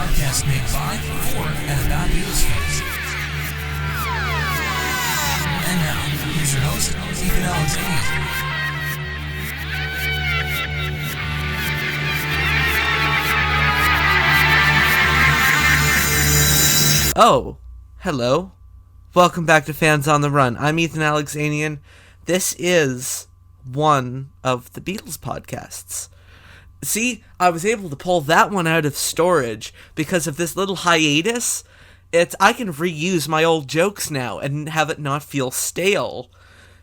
podcast made by, for, and about Beatles fans. And now, here's your host, Ethan Alexanian. Oh, hello. Welcome back to Fans on the Run. I'm Ethan Alexanian. This is one of the Beatles podcasts. See, I was able to pull that one out of storage because of this little hiatus. I can reuse my old jokes now and have it not feel stale.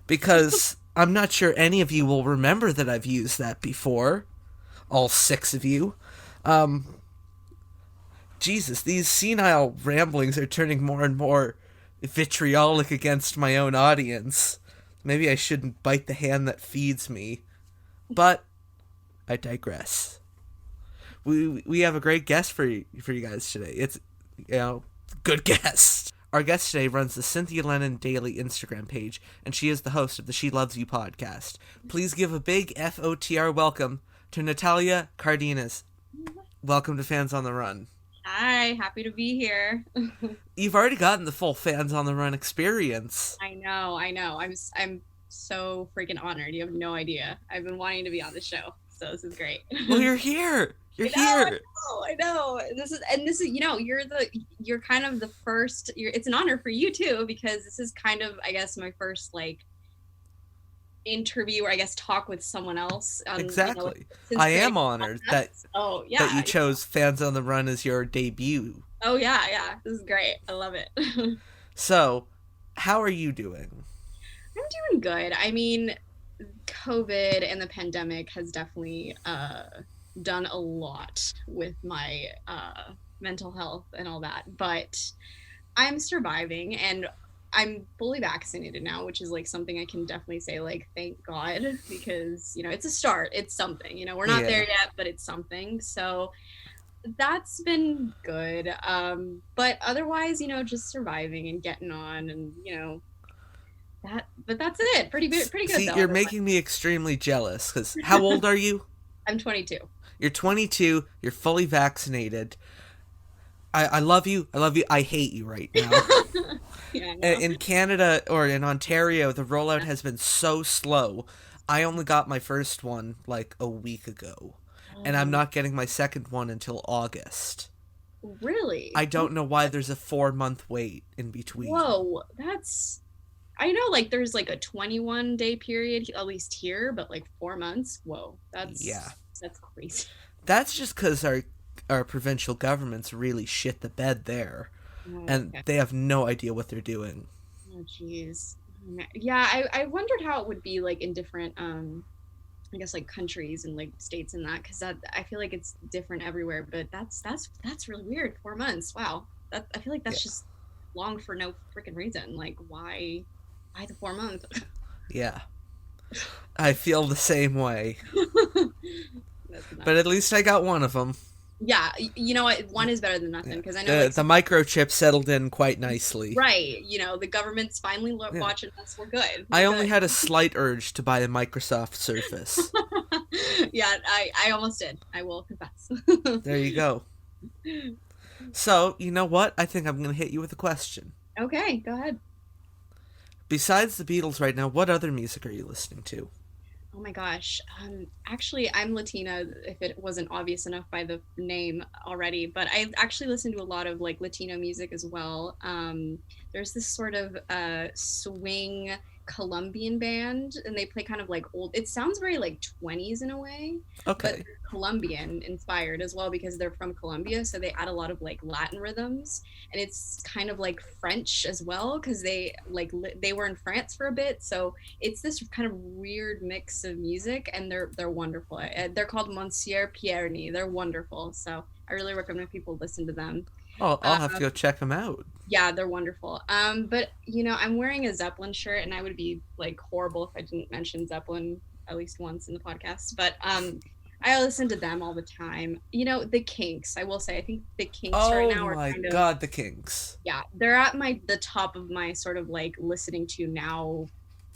Because I'm not sure any of you will remember that I've used that before. All 6 of you. Jesus, these senile ramblings are turning more and more vitriolic against my own audience. Maybe I shouldn't bite the hand that feeds me. But I digress. We have a great guest for you guys today. It's, good guest. Our guest today runs the Cynthia Lennon Daily Instagram page, and she is the host of the She Loves You podcast. Please give a big FOTR welcome to Natalia Cardenas. Welcome to Fans on the Run. Hi, happy to be here. You've already gotten the full Fans on the Run experience. I know. I'm so freaking honored. You have no idea. I've been wanting to be on the show, so this is great. Well, you're here. Here. I know. This is, you're kind of the first. It's an honor for you too, because this is kind of, I guess, my first interview, or I guess talk with someone else. Exactly. I am honored that you chose Fans on the Run as your debut. Oh yeah. This is great. I love it. So, how are you doing? I'm doing good. I mean, COVID and the pandemic has definitely done a lot with my mental health and all that, but I'm surviving, and I'm fully vaccinated now, which is something I can definitely say thank God, because it's a start. It's something, we're not there yet, but it's something. So that's been good. But otherwise, just surviving and getting on, and but that's it. Pretty good. See, you're making me extremely jealous, because how old are you? I'm 22. You're 22. You're fully vaccinated. I love you. I hate you right now. Yeah, in Canada, or in Ontario, the rollout has been so slow. I only got my first one a week ago, and I'm not getting my second one until August. Really? I don't know why there's a 4-month wait in between. Whoa, I know there's a 21-day period, at least here, but 4 months? Whoa, that's crazy. That's just because our provincial governments really shit the bed there. And they have no idea what they're doing. Oh, jeez. Yeah, I wondered how it would be in different, I guess countries and states and that, because I feel it's different everywhere. But that's really weird. 4 months. Wow. I feel that's just long for no freaking reason. Why the 4 months? Yeah, I feel the same way. But at least I got one of them. Yeah, you know what? One is better than nothing, because I know the microchip settled in quite nicely. Right, the government's finally watching us. We're good. I only had a slight urge to buy a Microsoft Surface. Yeah, I almost did. I will confess. There you go. So, you know what? I think I'm going to hit you with a question. Okay, go ahead. Besides the Beatles right now, what other music are you listening to? Oh my gosh. Actually, I'm Latina, if it wasn't obvious enough by the name already, but I actually listen to a lot of Latino music as well. There's this sort of swing Colombian band, and they play kind of old, it sounds very 20s in a way. Okay. But Colombian inspired as well, because they're from Colombia, so they add a lot of Latin rhythms, and it's kind of French as well, because they they were in France for a bit, so it's this kind of weird mix of music, and they're wonderful. They're called Monsieur Pierny. They're wonderful, so I really recommend people listen to them. Oh, I'll have to go check them out. Yeah, they're wonderful. But I'm wearing a Zeppelin shirt, and I would be horrible if I didn't mention Zeppelin at least once in the podcast. But I listen to them all the time. The Kinks. I will say, I think the Kinks right now are Oh my God, the Kinks. Yeah, they're at the top of my sort of listening to now,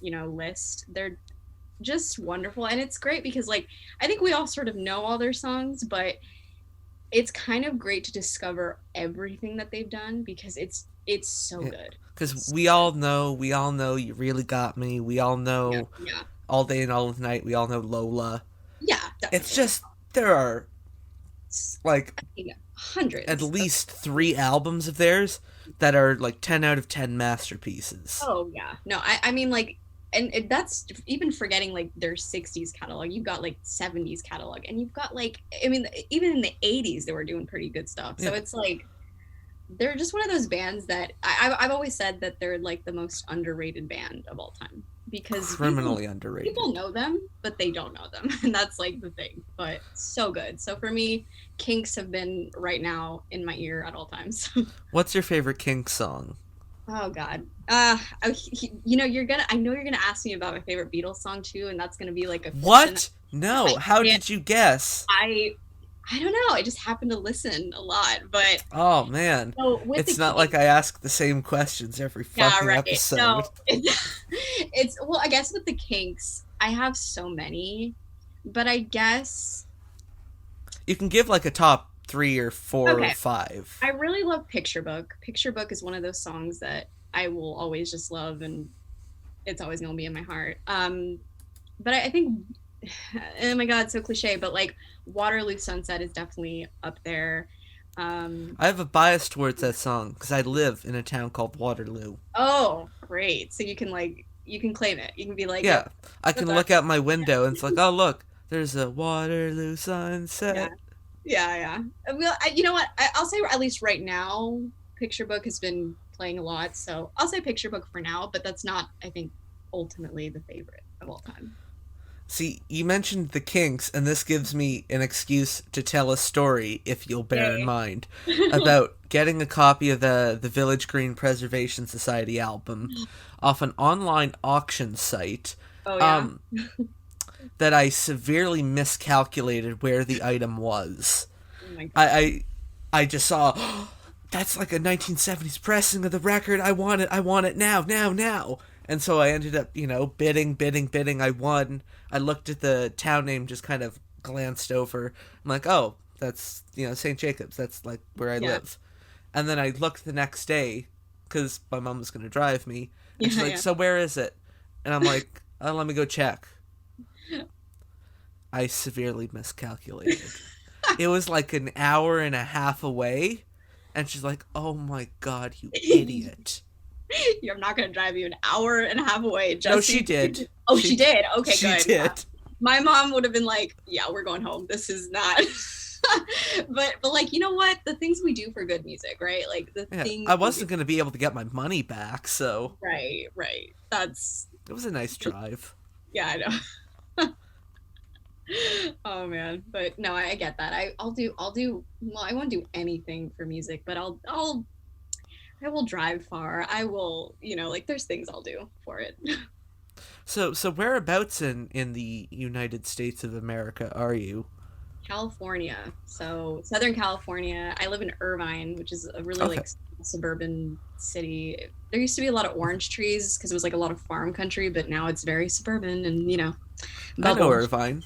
list. They're just wonderful, and it's great because I think we all sort of know all their songs, but it's kind of great to discover everything that they've done because it's so Yeah. good. Because So we all know You Really Got Me. We all yeah, know yeah, All Day and All Night. We all know Lola. yeah, It's definitely. just, there are, like, Yeah, at hundreds. least 3 albums of theirs that are, like, 10 out of 10 masterpieces. Oh yeah, no, I mean like, and that's even forgetting like their '60s catalog. You've got like '70s catalog, and you've got like, I mean, even in the '80s they were doing pretty good stuff. So Yeah. it's like they're just one of those bands that I've always said that they're like the most underrated band of all time because Criminally people underrated. know them, but they don't know them, and that's like the thing. But so good. So for me, Kinks have been right now in my ear at all times. What's your favorite Kinks song? Oh God. I know you're gonna ask me about my favorite Beatles song too, and that's gonna be like a question. What? No. I How can't. did you guess? I I don't know. I just happen to listen a lot, but Oh, man. so with the It's not like Kinks, I ask the same questions every yeah, fucking right. episode. No, it's well, I guess with the Kinks, I have so many, but I guess You can give, like, a top 3 or 4 or okay. 5. I really love Picture Book. Picture Book is one of those songs that I will always just love, and it's always gonna be in my heart. But I think, oh my God, so cliche, but like Waterloo Sunset is definitely up there. Um, I have a bias towards that song because I live in a town called Waterloo. oh, great. So you can claim it. You can be like, Yeah, yep, I that's can our, look out my window and it's like, oh, look, there's a Waterloo yeah, sunset. yeah, yeah. Well, you know what? I'll say at least right now, Picture Book has been playing a lot, so I'll say Picture Book for now. But that's not, I think, ultimately the favorite of all time. See, you mentioned the Kinks, and this gives me an excuse to tell a story, if you'll bear in Yay. mind, about getting a copy of the Village Green Preservation Society album off an online auction site. Oh yeah. Um, that I severely miscalculated where the item was. Oh my God. I just saw, that's like a 1970s pressing of the record. I want it now, now, now. And so I ended up, bidding, bidding, bidding. I won. I looked at the town name, just kind of glanced over. I'm like, oh, that's, St. Jacobs. That's like where I Yeah. live. And then I looked the next day, because my mom was going to drive me. And she's Yeah, like, yeah. so where is it? And I'm like, oh, let me go check. I severely miscalculated. It was like an hour and a half away, and she's like, "Oh my God, you idiot!" I'm not gonna drive you an hour and a half away just. No, so she did. Oh, she did. Okay, She good. Yeah. did. My mom would have been like, "Yeah, we're going home. This is not." but like, you know what? The things we do for good music, right? Like the Yeah, things. I we wasn't do- gonna be able to get my money back, so Right, right. That's it was a nice drive. yeah, I know. Oh man, but no, I get that. I'll do. Well, I won't do anything for music, but I will drive far. I will, like there's things I'll do for it. So whereabouts in the United States of America are you? California. So Southern California. I live in Irvine, which is a really Okay, like suburban city. There used to be a lot of orange trees because it was like a lot of farm country, but now it's very suburban and I know bubble. Irvine.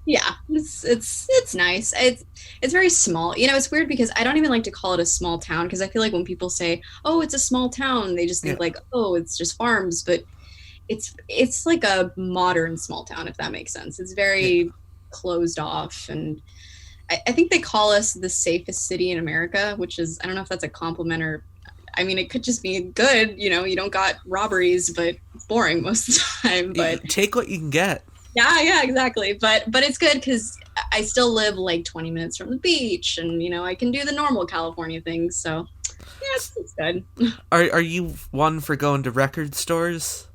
Yeah, it's nice. It's very small. It's weird because I don't even like to call it a small town because I feel like when people say, "Oh, it's a small town," they just think Yeah, like, "Oh, it's just farms," but it's like a modern small town if that makes sense. It's yeah. very closed off and I think they call us the safest city in America, which is I don't know if that's a compliment or I mean it could just be good, you don't got robberies, but it's boring most of the time. But Take what you can get. yeah, exactly. But it's good because I still live like 20 minutes from the beach, and I can do the normal California things. So yeah, it's good. Are you one for going to record stores?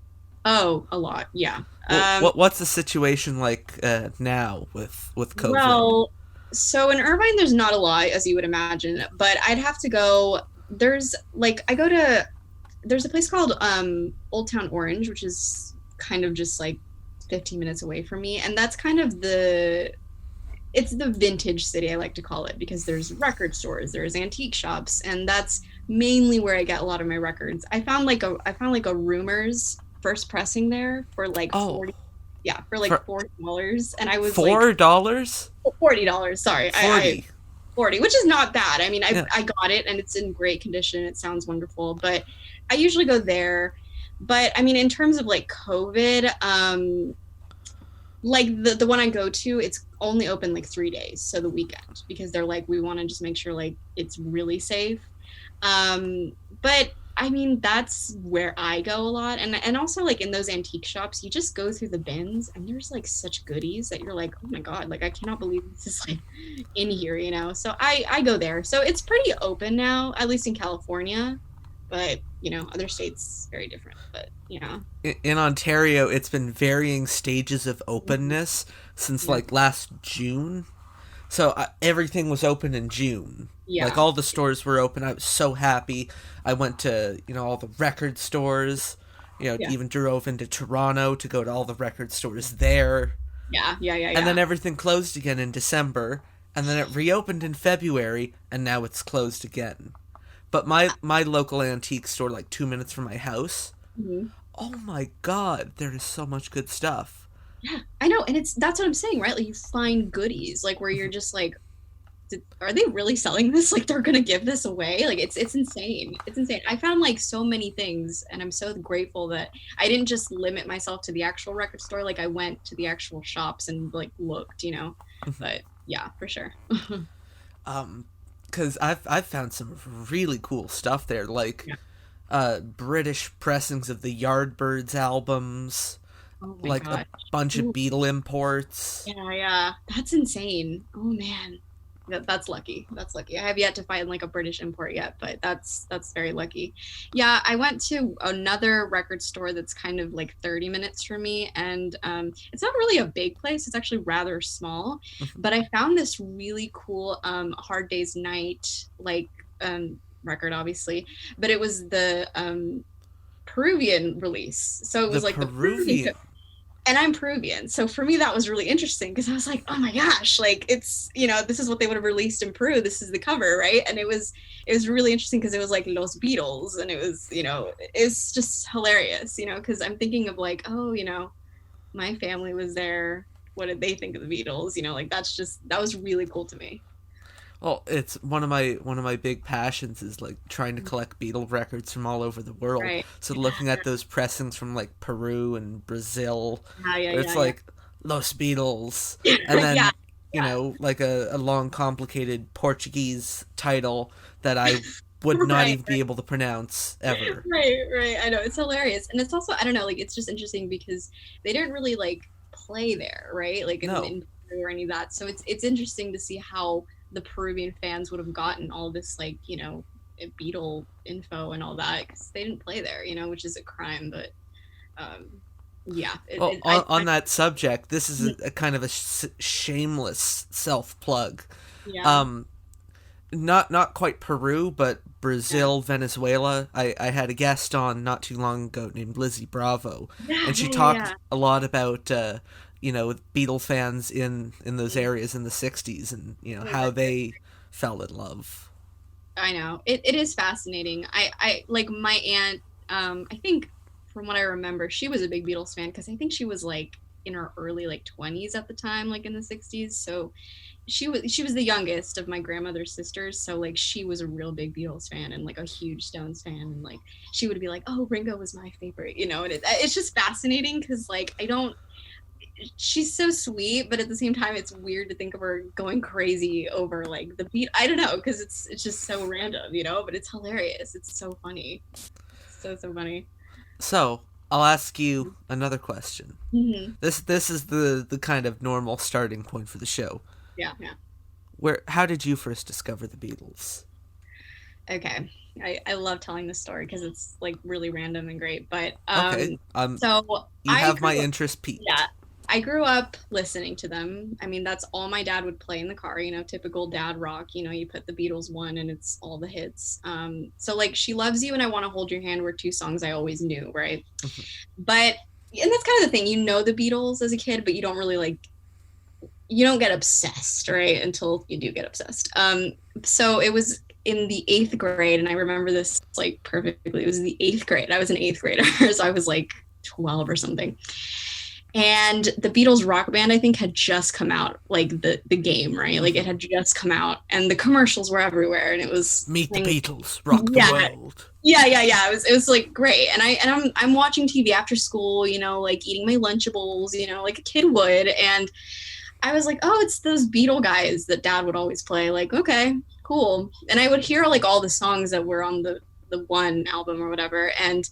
Oh, a lot, yeah. What's the situation like now with COVID? Well, so in Irvine, there's not a lot, as you would imagine, but I'd have to go. There's like there's a place called Old Town Orange, which is kind of just like 15 minutes away from me, and that's kind of it's the vintage city I like to call it because there's record stores, there's antique shops, and that's mainly where I get a lot of my records. I found like a Rumors first pressing there for like Oh, 40, yeah, for like for $40, and I was like $4? $40. Sorry, I 40. 40, which is not bad. I mean, Yeah. I got it and it's in great condition. It sounds wonderful, but I usually go there. But I mean, in terms of like COVID, like the one I go to, it's only open like 3 days, so the weekend, because they're like, we want to just make sure like it's really safe. But I mean, that's where I go a lot, and also like in those antique shops, you just go through the bins, and there's like such goodies that you're like, oh my god, like I cannot believe this is like in here, you know. So I go there. So it's pretty open now, at least in California, but you know, other states very different. But you know, In Ontario, it's been varying stages of openness since like last June. So everything was open in June. yeah, Like all the stores were open. I was so happy. I went to, all the record stores, Yeah. even drove into Toronto to go to all the record stores there. yeah. And then everything closed again in December, and then it reopened in February, and now it's closed again. But my local antique store, like 2 minutes from my house, Mhm. oh my god, there is so much good stuff. Yeah, I know, and that's what I'm saying, right? Like you find goodies, like where you're just like, are they really selling this? Like they're gonna give this away? Like it's insane. It's insane. I found like so many things, and I'm so grateful that I didn't just limit myself to the actual record store. Like I went to the actual shops and like looked, you know. But yeah, for sure. Because I've found some really cool stuff there, like British pressings of the Yardbirds albums, Oh my like gosh. a bunch of Ooh. Beatle imports. Yeah, that's insane. Oh man, that's lucky. That's lucky. I have yet to find like a British import yet, but that's very lucky. Yeah, I went to another record store that's kind of like 30 minutes from me, and it's not really a big place. It's actually rather small, but I found this really cool Hard Day's Night like record, obviously, but it was the Peruvian release, so it was like the Peruvian. And I'm Peruvian, so for me that was really interesting because I was like, oh my gosh, like it's, this is what they would have released in Peru. This is the cover, right? And it was really interesting because it was like Los Beatles, and it was, it's just hilarious, because I'm thinking of like, oh, my family was there. What did they think of the Beatles? Like that was really cool to me. Well, it's one of my big passions is like trying to collect Beatle records from all over the world. Right. So looking at those pressings from like Peru and Brazil, where it's like Los Beatles, and then like a long complicated Portuguese title that I would not even be able to pronounce ever. Right. I know, it's hilarious, and it's also, I don't know, like it's just interesting because they didn't really like play there, right? Like in Peru or any of that. So it's interesting to see how the Peruvian fans would have gotten all this like Beatle info and all that because they didn't play there, which is a crime. But on that subject, this is a kind of a shameless self plug. Not quite Peru, but Brazil, Venezuela. I had a guest on not too long ago named Lizzie Bravo, and she talked a lot about Beatle fans in those areas in the 60s and, how they fell in love. I know. It is fascinating. I like my aunt, I think from what I remember, she was a big Beatles fan because I think she was like in her early like 20s at the time, like in the 60s. So she was the youngest of my grandmother's sisters. So like she was a real big Beatles fan and like a huge Stones fan. And like she would be like, oh, Ringo was my favorite, and it's just fascinating because like she's so sweet, but at the same time it's weird to think of her going crazy over like the beat. I don't know, because it's just so random, but it's hilarious. It's so funny. So funny. So I'll ask you another question. Mm-hmm. This is the kind of normal starting point for the show. Yeah. How did you first discover the Beatles? Okay. I love telling this story because it's like really random and great, but okay. So you have my interest piqued. Yeah. I grew up listening to them. I mean, that's all my dad would play in the car, typical dad rock. You put the Beatles one and it's all the hits. So like She Loves You and I Want to Hold Your Hand were two songs I always knew, right? But, and that's kind of the thing, the Beatles as a kid, but you don't really you don't get obsessed, right? Until you do get obsessed. So it was in the 8th grade, and I remember this like perfectly. It was the 8th grade. I was an 8th grader, so I was like 12 or something. And the Beatles Rock Band, I think, had just come out, like the game, right? Like it had just come out, and the commercials were everywhere, and it was Meet the Beatles, rock the world. Yeah. It was like great, and I'm watching TV after school, you know, like eating my Lunchables, you know, like a kid would, and I was like, oh, it's those Beatle guys that Dad would always play. Like, okay, cool, and I would hear like all the songs that were on the one album or whatever, and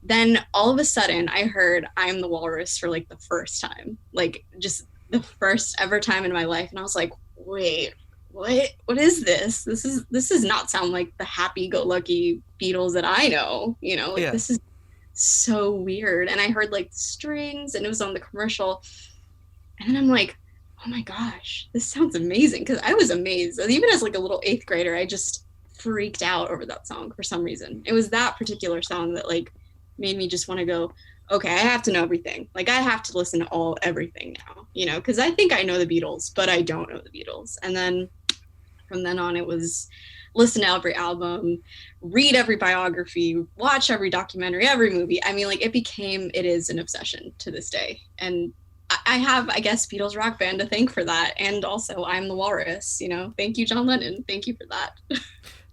then all of a sudden I heard I Am the Walrus for like the first time, like just the first ever time in my life. And I was like, wait, what is this? This does not sound like the happy-go-lucky Beatles that I know, you know, like This is so weird. And I heard like the strings and it was on the commercial. And then I'm like, oh my gosh, this sounds amazing. Cause I was amazed. Even as like a little 8th grader, I just freaked out over that song for some reason. It was that particular song that like made me just want to go, okay, I have to know everything. Like I have to listen to everything now, you know, because I think I know the Beatles, but I don't know the Beatles. And then from then on, it was listen to every album, read every biography, watch every documentary, every movie. I mean, like it is an obsession to this day. And I have, I guess, Beatles Rock Band to thank for that. And also I'm the Walrus, you know, thank you, John Lennon. Thank you for that.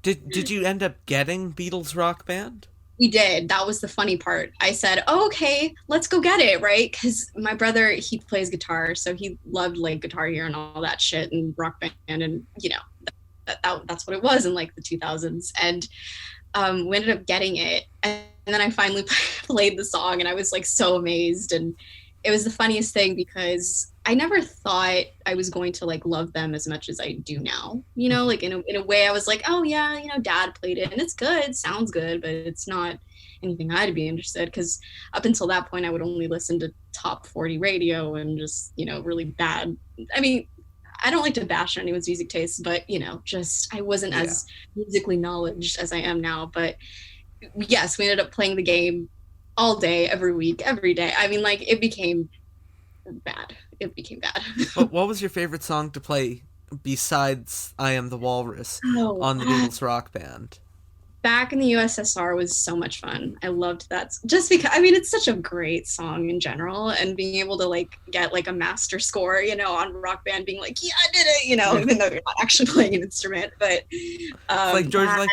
Did you end up getting Beatles Rock Band? We did. That was the funny part. I said, oh, okay, let's go get it, right? Because my brother, he plays guitar, so he loved like Guitar Hero and all that shit and Rock Band, and you know, that's what it was in like the 2000s. And we ended up getting it, and then I finally played the song, and I was like so amazed, and it was the funniest thing because I never thought I was going to like love them as much as I do now. You know, like in a way I was like, oh yeah, you know, Dad played it and it's good, sounds good, but it's not anything I'd be interested. Because up until that point, I would only listen to top 40 radio and just, you know, really bad. I mean, I don't like to bash on anyone's music tastes, but you know, just I wasn't as musically knowledgeable as I am now. But yes, we ended up playing the game all day, every week, every day. I mean, like it became bad. What was your favorite song to play besides I Am the Walrus on the Beatles Rock Band? Back in the USSR was so much fun. I loved that just because, I mean, it's such a great song in general, and being able to like get like a master score, you know, on Rock Band, being like, yeah, I did it, you know, even though you're not actually playing an instrument, but like George's like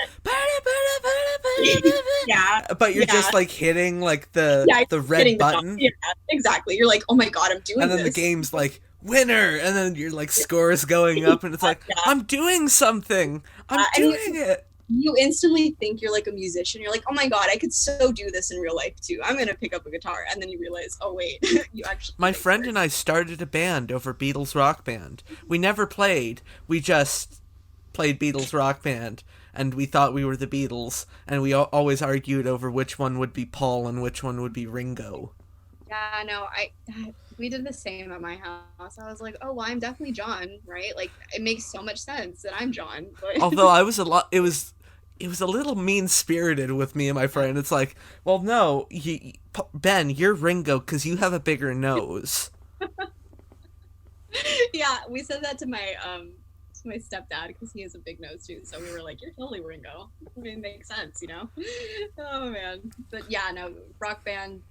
yeah, but you're just like hitting like the red button. Yeah, exactly. You're like, oh my god, I'm doing and then this. The game's like winner, and then your like score is going up, and it's like I'm doing something. I'm doing it. You instantly think you're like a musician. You're like, oh my god, I could so do this in real life too. I'm gonna pick up a guitar, and then you realize, oh wait, you actually. My friend and I started a band over Beatles Rock Band. We never played. We just played Beatles Rock Band, and we thought we were the Beatles, and we always argued over which one would be Paul and which one would be Ringo. Yeah, no, we did the same at my house. I was like, oh, well, I'm definitely John, right? Like, it makes so much sense that I'm John. But... Although I was it was a little mean-spirited with me and my friend. It's like, well, no, Ben, you're Ringo because you have a bigger nose. Yeah, we said that to my stepdad because he has a big nose too. So we were like, you're totally Ringo. I mean, it makes sense, you know? Oh, man. But yeah, no, Rock Band,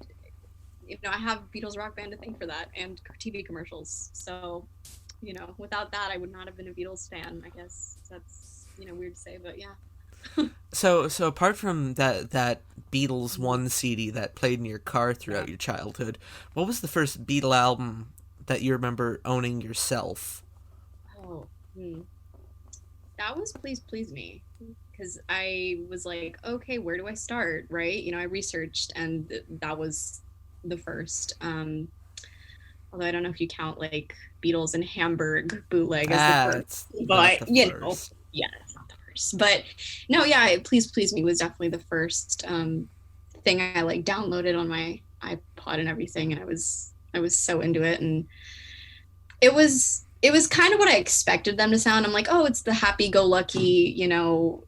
you know, I have Beatles Rock Band to thank for that, and TV commercials. So, you know, without that, I would not have been a Beatles fan, I guess. That's, you know, weird to say, but yeah. So apart from that Beatles 1 CD that played in your car throughout your childhood, what was the first Beatle album that you remember owning yourself? That was Please Please Me, because I was like, okay, where do I start, right? You know, I researched, and that was the first. Although I don't know if you count like Beatles and Hamburg bootleg as the first, but you know, yeah, it's not the first. But no, yeah, Please Please Me was definitely the first thing I like downloaded on my iPod and everything, and I was so into it, and it was kind of what I expected them to sound. I'm like, oh, it's the happy-go-lucky, you know.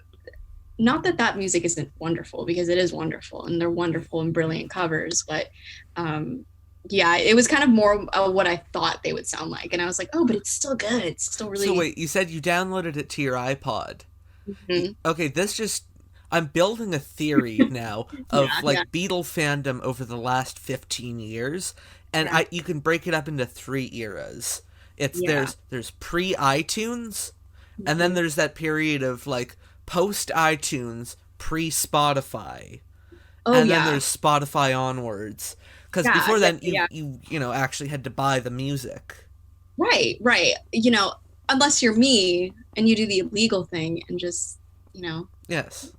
Not that music isn't wonderful, because it is wonderful, and they're wonderful and brilliant covers, but yeah, it was kind of more what I thought they would sound like, and I was like, oh, but it's still good. It's still really. So wait, you said you downloaded it to your iPod. Mm-hmm. Okay, I'm building a theory now of Yeah, like yeah, Beatle fandom over the last 15 years, and yeah, you can break it up into three eras. It's yeah. there's pre iTunes, and then Mhm. there's that period of like post iTunes, pre Spotify, Oh and then yeah, there's Spotify onwards. Because yeah, before then, definitely, yeah. you know actually had to buy the music. Right, right. Unless you're me and you do the illegal thing and just, you know, Yes.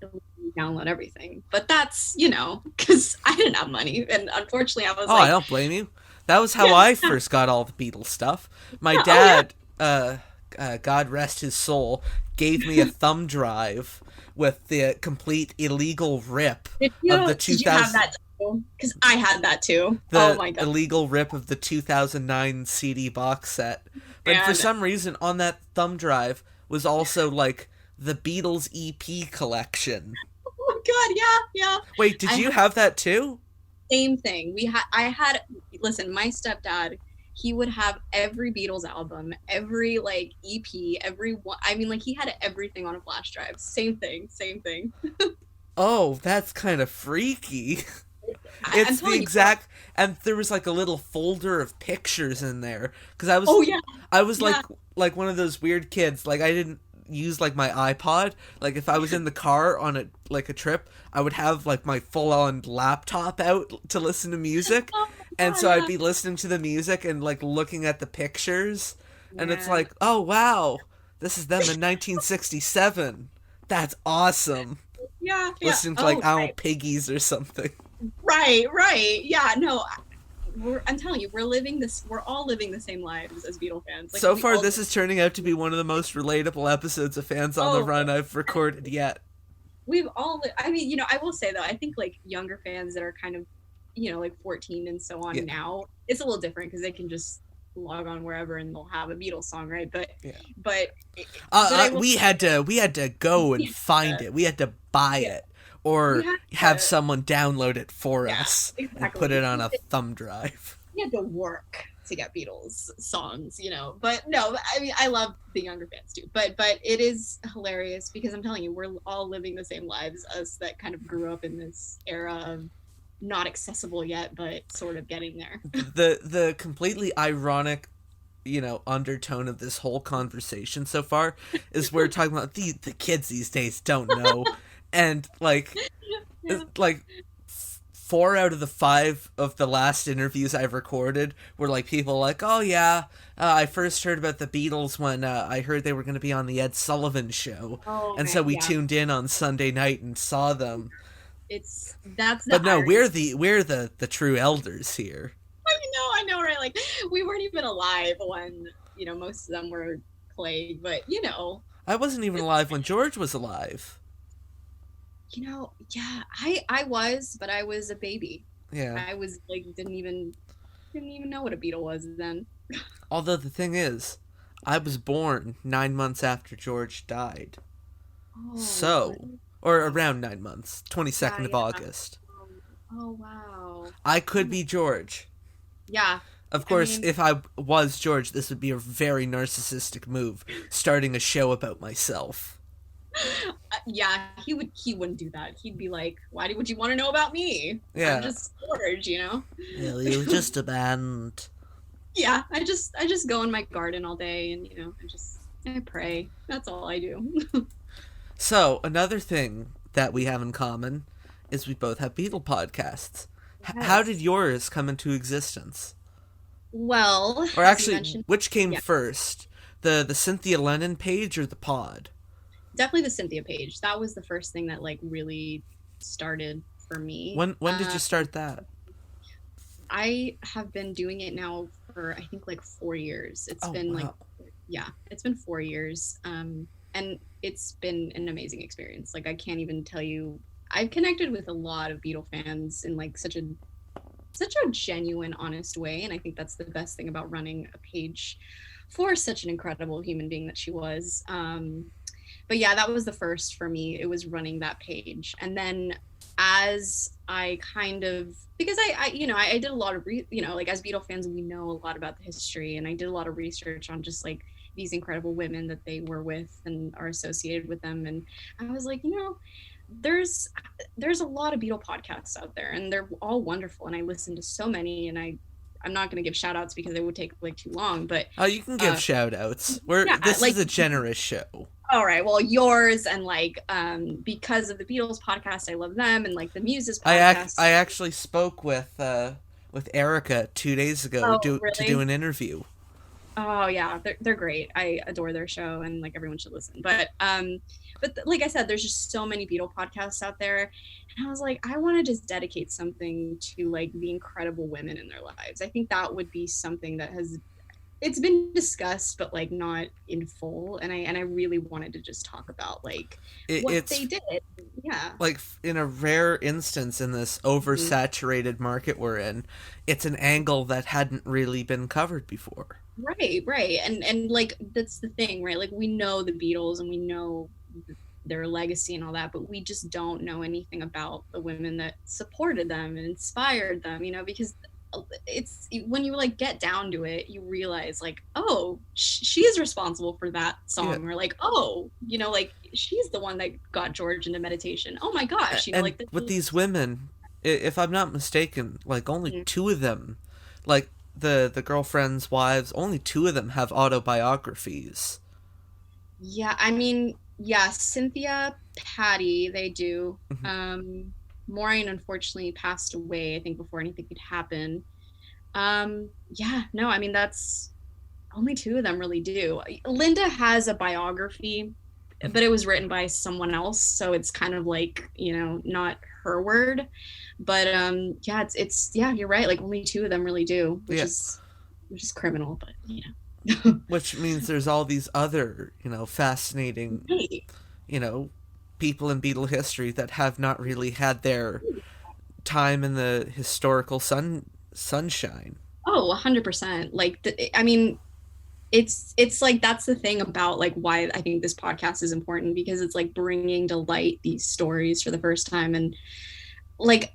download everything. But that's, because I didn't have money. And unfortunately, I was Oh, I like, don't blame you. That was how yeah, I yeah, first got all the Beatles stuff. My yeah, oh, dad, God rest his soul, gave me a thumb drive with the complete illegal rip yeah. of the Did you have 2000 that too? Because I had that too. Oh the my God, illegal rip of the 2009 CD box set. But for man. some reason on that thumb drive was also like the Beatles EP collection. Oh God, yeah, yeah. Wait, did I you had have that too? the same thing. Listen, my stepdad, he would have every Beatles album, every like EP, every one. I mean, like he had everything on a flash drive. Same thing, same thing. Oh, that's kind of freaky. I'm It's the telling you. exact, and there was like a little folder of pictures in there because Oh yeah, I was yeah. like one of those weird kids. Like I didn't use like my iPod. Like if I was in the car on a trip, I would have like my full on laptop out to listen to music, Oh and my so God, I'd yeah. be listening to the music and like looking at the pictures, and it's Man. like, oh wow, this is them in 1967. That's awesome. Yeah, yeah. Listening to Oh, like I don't know, right, Piggies or something. right, right. Yeah, no. I'm telling you, we're all living the same lives as Beatle fans. Like So we far, all. this is turning out to be one of the most relatable episodes of Fans on the Oh, Run I've recorded yet. we've all. I mean, I will say though, I think like younger fans that are kind of, like 14 and so Yeah, on now, it's a little different because they can just log on wherever and they'll have a Beatles song, right? yeah. But, but I will. We had to go and We find had it. We had to buy to, it we or had have to, someone download it for yeah, us and put it exactly. on a thumb drive. We had to work to get Beatles songs, But no, I mean, I love the younger fans too. But it is hilarious because I'm telling you, we're all living the same lives, us that kind of grew up in this era of not accessible yet, but sort of getting there. The completely ironic, undertone of this whole conversation so far is we're talking about the kids these days don't know, and Yeah. like 4 out of the 5 of the last interviews I've recorded were like people like, oh yeah, I first heard about the Beatles when I heard they were going to be on the Ed Sullivan show, Oh and so man, we yeah. tuned in on Sunday night and saw them. That's the But no, irony. we're the true elders here. I know, right? Like we weren't even alive when, most of them were plagued, but I wasn't even alive when George was alive. yeah, I was, but I was a baby. Yeah. I was like didn't even know what a Beatle was then. Although the thing is, I was born 9 months after George died. Oh, So, really? or around 9 months, Yeah, 22nd of yeah. August. Oh, wow. I could be George. Yeah. Of I course, mean, if I was George, this would be a very narcissistic move, starting a show about myself. yeah, he wouldn't do that. He'd be like, "Why would you want to know about me? I'm Yeah. just George." Well, you're just a band. Yeah, I just go in my garden all day and I pray. That's all I do. So, another thing that we have in common is we both have Beatle podcasts. How did Yes. yours come into existence? Well, Or as you actually, mentioned, which came yeah, first? The Cynthia Lennon page or the pod? definitely the Cynthia page. That was the first thing that like really started for me. When did you start that? I have been doing it now for I think like 4 years. It's Oh been like wow. yeah, it's been 4 years. And it's been an amazing experience. Like I can't even tell you. I've connected with a lot of Beatle fans in like such a genuine, honest way, and I think that's the best thing about running a page for such an incredible human being that she was. But yeah, that was the first for me. It was running that page, and then as I kind of because I did a lot of like as Beatle fans we know a lot about the history, and I did a lot of research on just like these incredible women that they were with and are associated with them, and I was like, there's a lot of Beatle podcasts out there, and they're all wonderful, and I listen to so many, and I'm not going to give shout outs because it would take like too long, but Oh, you can give shout outs. This is a generous show. All right, well, yours and like because of the Beatles podcast, I love them, and like the Muses podcast. I actually spoke with Erica 2 days ago to do an interview. Oh yeah, they're great. I adore their show, and like everyone should listen. But like I said, there's just so many Beatle podcasts out there, and I was like, I want to just dedicate something to like the incredible women in their lives. I think that would be something that it's been discussed, but like not in full. And I really wanted to just talk about like what they did. Yeah. Like in a rare instance in this oversaturated market we're in, it's an angle that hadn't really been covered before. Right. And like, that's the thing, right? Like we know the Beatles and we know their legacy and all that, but we just don't know anything about the women that supported them and inspired them, because it's when you like get down to it, you realize like, oh, she is responsible for that song, or like, oh, like she's the one that got George into meditation. Oh my gosh, and like with these women, if I'm not mistaken, like only two of them, like the girlfriends' wives, only two of them have autobiographies. Yeah, I mean, yeah, Cynthia, Patty, they do. Maureen unfortunately passed away, I think, before anything could happen. Yeah, no, I mean, that's only two of them really do. Linda has a biography, but it was written by someone else, so it's kind of like, not her word. But yeah, it's yeah, you're right. Like only two of them really do, which is criminal, but Which means there's all these other, fascinating, people in Beatle history that have not really had their time in the historical sunshine. Oh, 100%. Like, I mean, it's like, that's the thing about like why I think this podcast is important, because it's like bringing to light these stories for the first time. And like,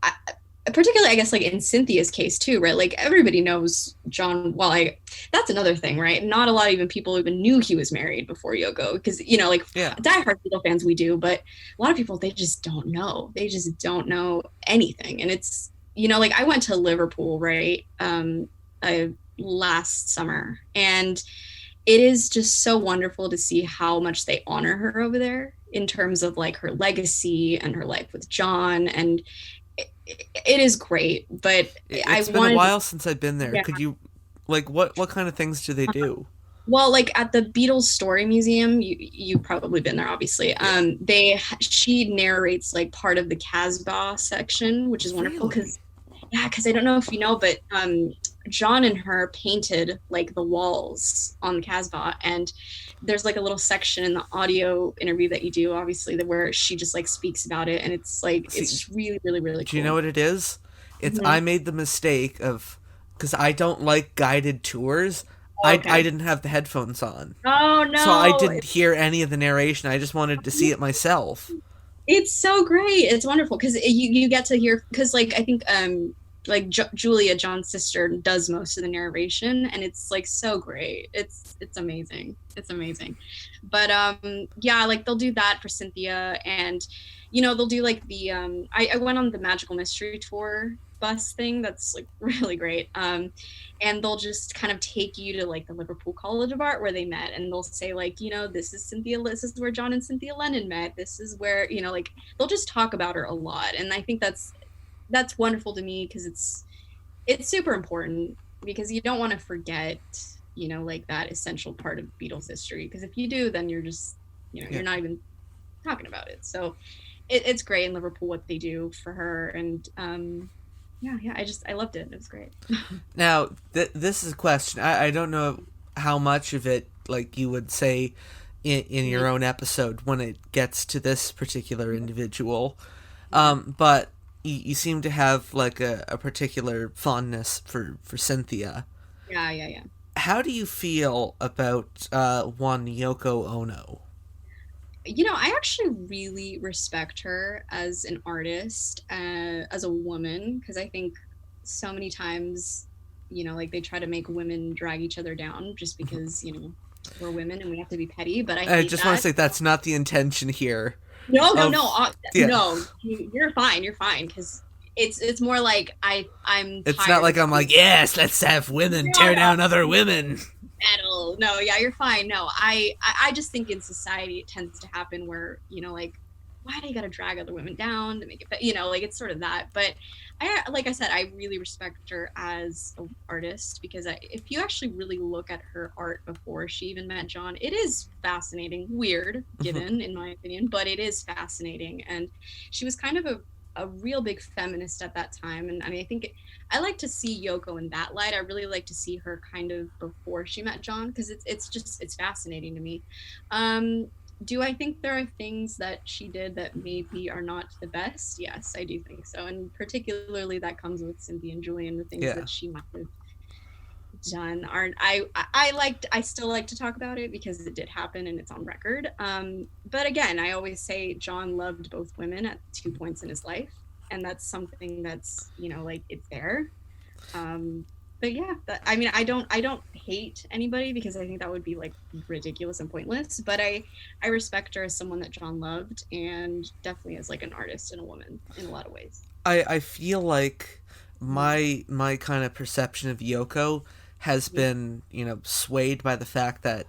particularly, I guess, like in Cynthia's case too, right? Like everybody knows John. Well, that's another thing, right? Not a lot of even people even knew he was married before Yoko, because diehard Beatle fans we do, but a lot of people, they just don't know. They just don't know anything. And it's like I went to Liverpool, right, last summer, and it is just so wonderful to see how much they honor her over there in terms of like her legacy and her life with John. And it is great, but it's been a while since I've been there. Yeah. Could you, like, what kind of things do they do? Well, like at the Beatles Story Museum, you've probably been there, obviously. She narrates like part of the Casbah section, which is wonderful because I don't know if you know, but John and her painted like the walls on the Casbah, and there's like a little section in the audio interview that you do, obviously, where she just like speaks about it, and it's like it's really, really, really cool. Do you know what it is? It's I made the mistake of, because I don't like guided tours. Okay. I didn't have the headphones on. Oh no! So I didn't hear any of the narration. I just wanted to see it myself. It's so great. It's wonderful because you get to hear, because like I think like Julia, John's sister, does most of the narration, and it's like so great. It's amazing. It's amazing. But yeah, like they'll do that for Cynthia, and they'll do like the I went on the Magical Mystery Tour bus thing that's like really great, and they'll just kind of take you to like the Liverpool College of Art where they met, and they'll say like, this is where John and Cynthia Lennon met, this is where, like they'll just talk about her a lot. And I think that's wonderful to me, because it's super important, because you don't want to forget like that essential part of Beatles history, because if you do, then you're just you're not even talking about it. So it's great in Liverpool what they do for her. And I loved it. It was great. Now this is a question. I don't know how much of it like you would say in your own episode when it gets to this particular individual, but you seem to have like a particular fondness for Cynthia. Yeah. How do you feel about one Yoko Ono? I actually really respect her as an artist, as a woman, because I think so many times, like they try to make women drag each other down just because, we're women and we have to be petty. But I just want to say that's not the intention here. No, no, of, no, yeah. no. You're fine. You're fine because it's more like I'm It's tired not like of I'm like, yes, let's have women no, tear no, down other women. battle. No, yeah, you're fine. No, I just think in society it tends to happen where like why do you gotta drag other women down to make it, like it's sort of that. But like I said, I really respect her as an artist because if you actually really look at her art before she even met John, it is fascinating, weird, given in my opinion, but it is fascinating. And she was kind of a real big feminist at that time. And I mean, I think I like to see Yoko in that light. I really like to see her kind of before she met John because it's fascinating to me. Do I think there are things that she did that maybe are not the best? Yes, I do think so. And particularly that comes with Cynthia and Julian, the things that she might have done aren't I still like to talk about it because it did happen and it's on record. But again, I always say John loved both women at 2 points in his life, and that's something that's like it's there. But yeah, I mean, I don't hate anybody because I think that would be like ridiculous and pointless. But I respect her as someone that John loved, and definitely as like an artist and a woman in a lot of ways. I feel like my kind of perception of Yoko has been swayed by the fact that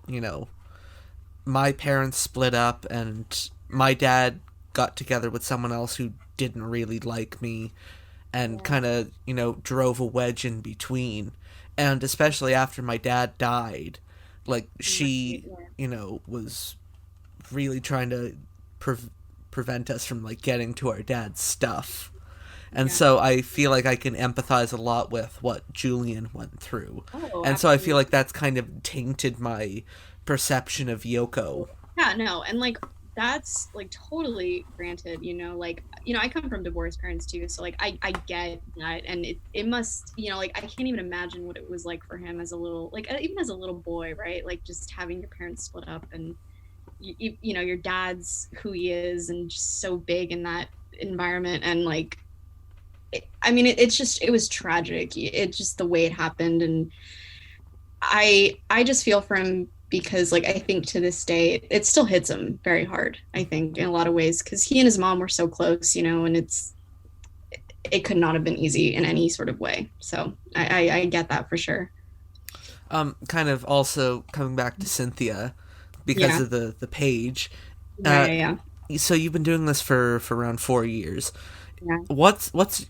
my parents split up and my dad got together with someone else who didn't really like me and kind of drove a wedge in between. And especially after my dad died, like she was really trying to prevent us from like getting to our dad's stuff. And so I feel like I can empathize a lot with what Julian went through. And so I feel like that's kind of tainted my perception of Yoko. Yeah, no, and like that's like totally granted, like I come from divorced parents too, so like I get that, and it must like I can't even imagine what it was like for him as a little, like even as a little boy, right? Like just having your parents split up and your dad's who he is and just so big in that environment, and like it was tragic. It's just the way it happened, and I just feel for him because like I think to this day it still hits him very hard, I think, in a lot of ways, because he and his mom were so close, and it could not have been easy in any sort of way. So I get that for sure. Kind of also coming back to Cynthia because of the page. So you've been doing this for around 4 years. Yeah. What's what's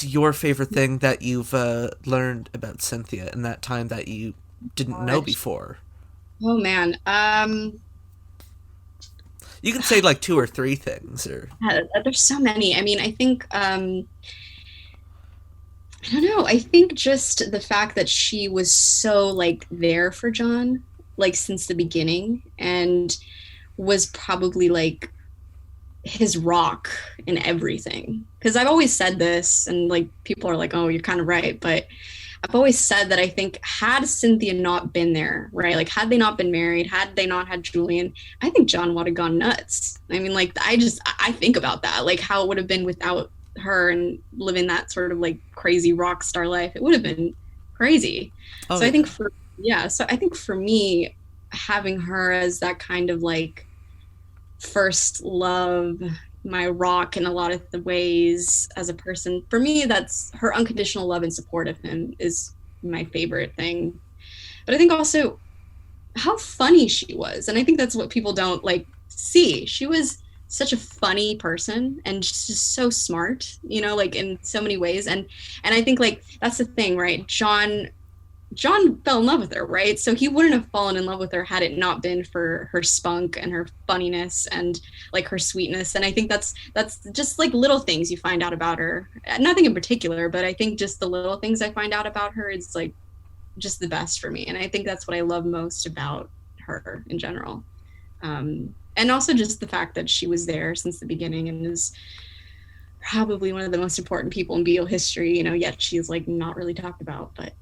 your favorite thing that you've learned about Cynthia in that time that you didn't know before? Oh man, you can say like 2 or 3 things, or there's so many. I mean, I think I don't know. I think just the fact that she was so like there for John, like since the beginning, and was probably like his rock in everything. Because I've always said this, and like people are like, "Oh, you're kind of right," but I've always said that I think had Cynthia not been there, right? Like had they not been married, had they not had Julian, I think John would have gone nuts. I mean, like I think about that, like how it would have been without her and living that sort of like crazy rock star life. It would have been crazy. So I think for me, having her as that kind of like first love, my rock in a lot of the ways as a person, for me, that's her unconditional love and support of him is my favorite thing. But I think also how funny she was, and I think that's what people don't like see. She was such a funny person and just so smart, like in so many ways, and I think like that's the thing, right? John fell in love with her, right? So he wouldn't have fallen in love with her had it not been for her spunk and her funniness and like her sweetness. And I think that's just like little things you find out about her. Nothing in particular, but I think just the little things I find out about her is like just the best for me. And I think that's what I love most about her in general. And also just the fact that she was there since the beginning and is probably one of the most important people in Beatle history, yet she's like not really talked about, but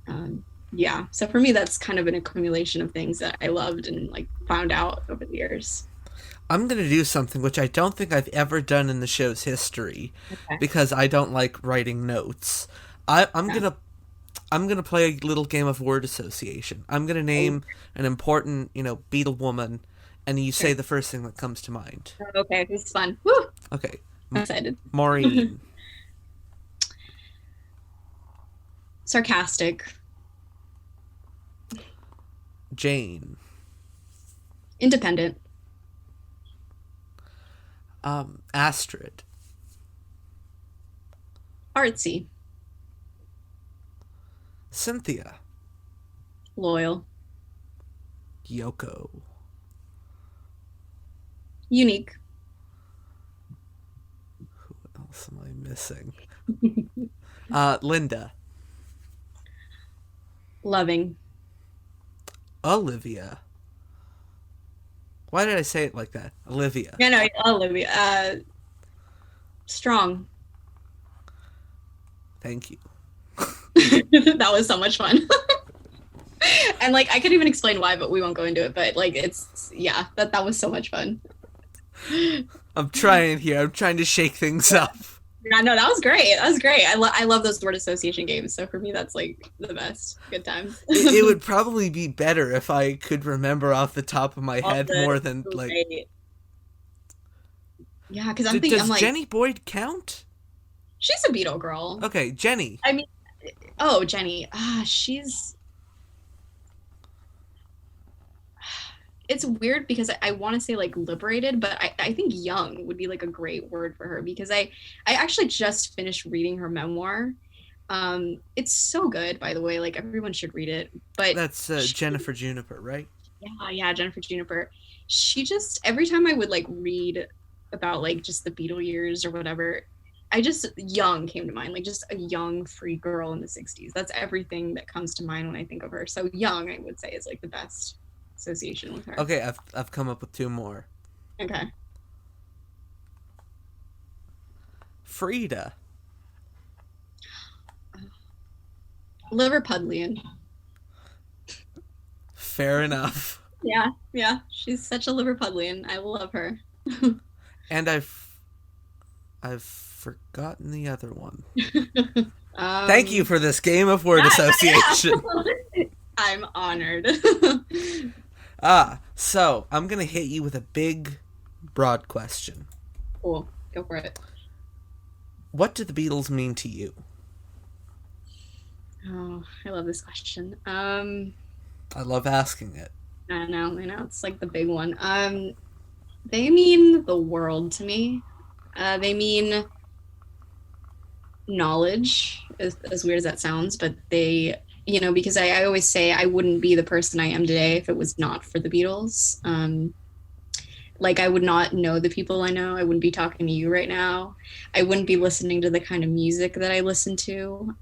yeah, so for me that's kind of an accumulation of things that I loved and like found out over the years. I'm gonna do something which I don't think I've ever done in the show's history, because I don't like writing notes. I'm gonna play a little game of word association. I'm gonna name an important Beatle woman and you say the first thing that comes to mind. Okay, this is fun. Woo! Okay. I'm excited. Maureen. Sarcastic. Jane. Independent. Astrid. Artsy. Cynthia. Loyal. Yoko. Unique. Who else am I missing? Linda. Loving. Olivia. Why did I say it like that? Olivia. Yeah, no, Olivia. Strong. Thank you. That was so much fun. And like I could even explain why, but we won't go into it. But like that was so much fun. I'm trying here. I'm trying to shake things up. Yeah, no, that was great. That was great. I love those word association games. So for me, that's like the best. Good times. It would probably be better if I could remember off the top of my head more than like. Yeah, because I'm thinking. Does I'm like, Jenny Boyd count? She's a Beatle girl. Okay, Jenny. I mean, Jenny. She's. It's weird because I want to say like liberated, but I think young would be like a great word for her because I actually just finished reading her memoir. It's so good, by the way. Like everyone should read it. But that's Jennifer Juniper, right? Yeah, Jennifer Juniper. She just every time I would like read about like just the Beatle years or whatever, young came to mind, like just a young free girl in the 60s. That's everything that comes to mind when I think of her. So young, I would say, is like the best association with her. Okay, I've come up with two more. Okay. Frida. Liverpudlian. Fair enough. Yeah. She's such a Liverpudlian. I love her. And I've forgotten the other one. Thank you for this game of word association. Yeah. I'm honored. So I'm gonna hit you with a big, broad question. Cool. Go for it. What do the Beatles mean to you? Oh, I love this question. I love asking it. I know. It's like the big one. They mean the world to me. They mean knowledge, as weird as that sounds, but they, because I always say I wouldn't be the person I am today if it was not for the Beatles. Like I would not know the people I know. I wouldn't be talking to you right now. I wouldn't be listening to the kind of music that I listen to.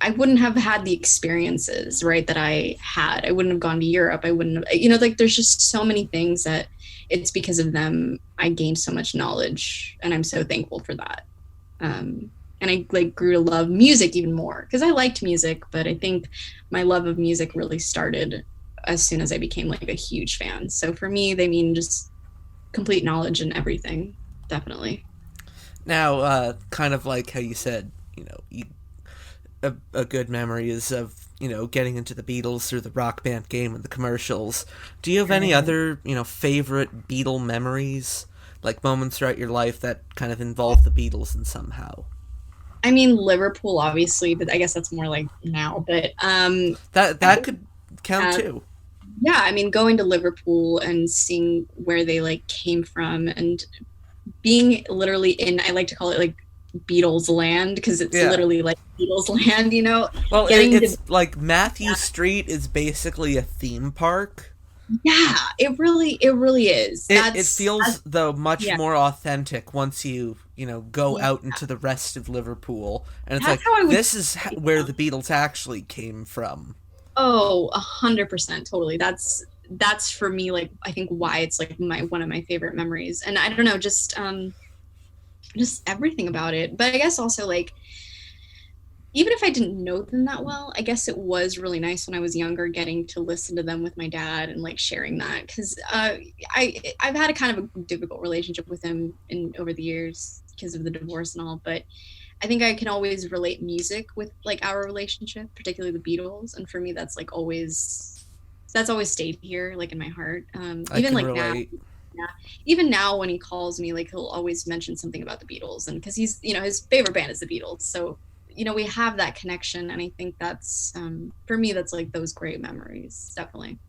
I wouldn't have had the experiences, right, that I had. I wouldn't have gone to Europe. I wouldn't have, like there's just so many things that it's because of them I gained so much knowledge, and I'm so thankful for that. And I like grew to love music even more because I liked music, but I think my love of music really started as soon as I became like a huge fan. So for me, they mean just complete knowledge and everything, definitely. Now, kind of like how you said, a good memory is of, getting into the Beatles through the Rock Band game and the commercials. Do you have any other, favorite Beatle memories? Like moments throughout your life that kind of involve the Beatles in somehow? I mean, Liverpool, obviously, but I guess that's more like now, but... That could count too. Yeah, I mean, going to Liverpool and seeing where they, like, came from and being literally in, I like to call it, like, Beatles land, because it's literally, like, Beatles land, Well, it's like Matthew Street is basically a theme park. Yeah, it really is. It feels, though, much more authentic once you, go out into the rest of Liverpool. And it's like, this is where the Beatles actually came from. Oh, 100%, totally. That's for me, like, I think why it's like one of my favorite memories. And I don't know, just everything about it. But I guess also like, even if I didn't know them that well, I guess it was really nice when I was younger getting to listen to them with my dad and like sharing that. Cause I've had a kind of a difficult relationship with him over the years because of the divorce and all, but I think I can always relate music with like our relationship, particularly the Beatles. And for me, that's like always that's always stayed here, like in my heart. I Even can like relate. now, yeah, even now when he calls me, like he'll always mention something about the Beatles, and because he's, his favorite band is the Beatles, so we have that connection, and I think that's for me, that's like those great memories, definitely.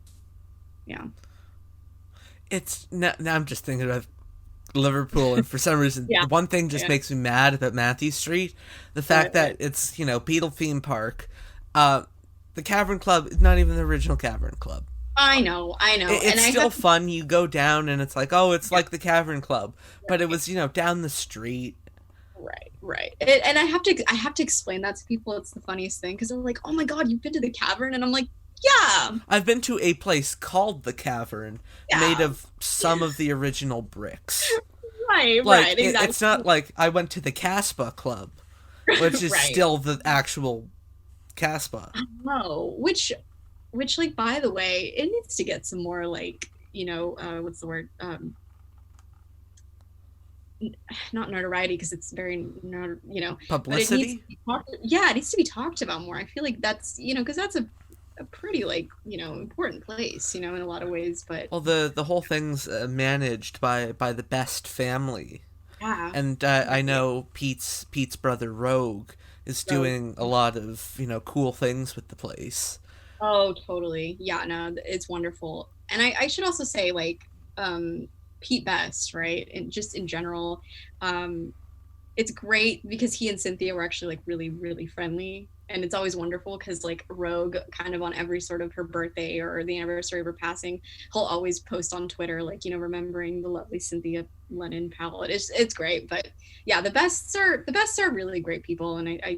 Yeah. It's now I'm just thinking about Liverpool, and for some reason, Yeah. one thing just Yeah. makes me mad about Matthew Street: the fact that it's Beatle theme park. The Cavern Club is not even the original Cavern Club. I know, It's and I still have fun. You go down, and it's like, oh, it's like the Cavern Club, but it right, was down the street. right. And I have to explain that to people. It's the funniest thing because they're like, "Oh my God, you've been to the Cavern," and I'm like, "Yeah, I've been to a place called the Cavern, made yeah, of some of the original bricks. right, exactly, It's not like I went to the Casbah Club, which is right." still the actual Casbah. No, which like by the way, it needs to get some more like what's the word? Not notoriety because it's very but it needs Publicity? to be yeah, it needs to be talked about more. I feel like that's because that's a pretty like important place in a lot of ways, but Well, the whole thing's managed by the Best family, yeah, and I know Pete's brother Rogue is so doing a lot of cool things with the place. oh totally, yeah, no, it's wonderful. And I should also say like Pete Best, right, and just in general, um it's great because he and Cynthia were actually like really, really friendly. And it's always wonderful because like Rogue kind of on every sort of her birthday or the anniversary of her passing, he'll always post on Twitter, like, remembering the lovely Cynthia Lennon pal. It's great. But yeah, the best are really great people. And I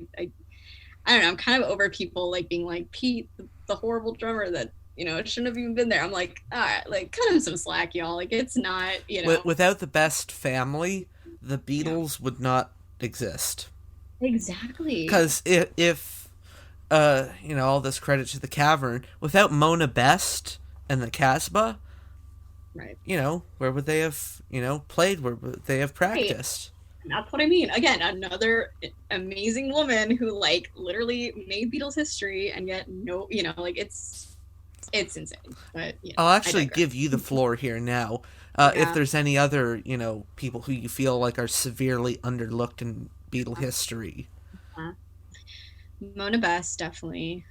don't know, I'm kind of over people like being like Pete, the horrible drummer that, shouldn't have even been there. I'm like, all right, like cut him some slack, y'all. Like it's not, Without the Best family, the yeah. Beatles would not exist. Exactly. Because if all this credit to the Cavern, without Mona Best and the Casbah, Right. where would they have, played? Where would they have Right. practiced? That's what I mean. Again, another amazing woman who like literally made Beatles history, and yet no, like it's insane. But I'll I actually digress. give you the floor here now. If Yeah. there's any other, people who you feel like are severely underlooked in Beatle history. Uh, Mona Best definitely.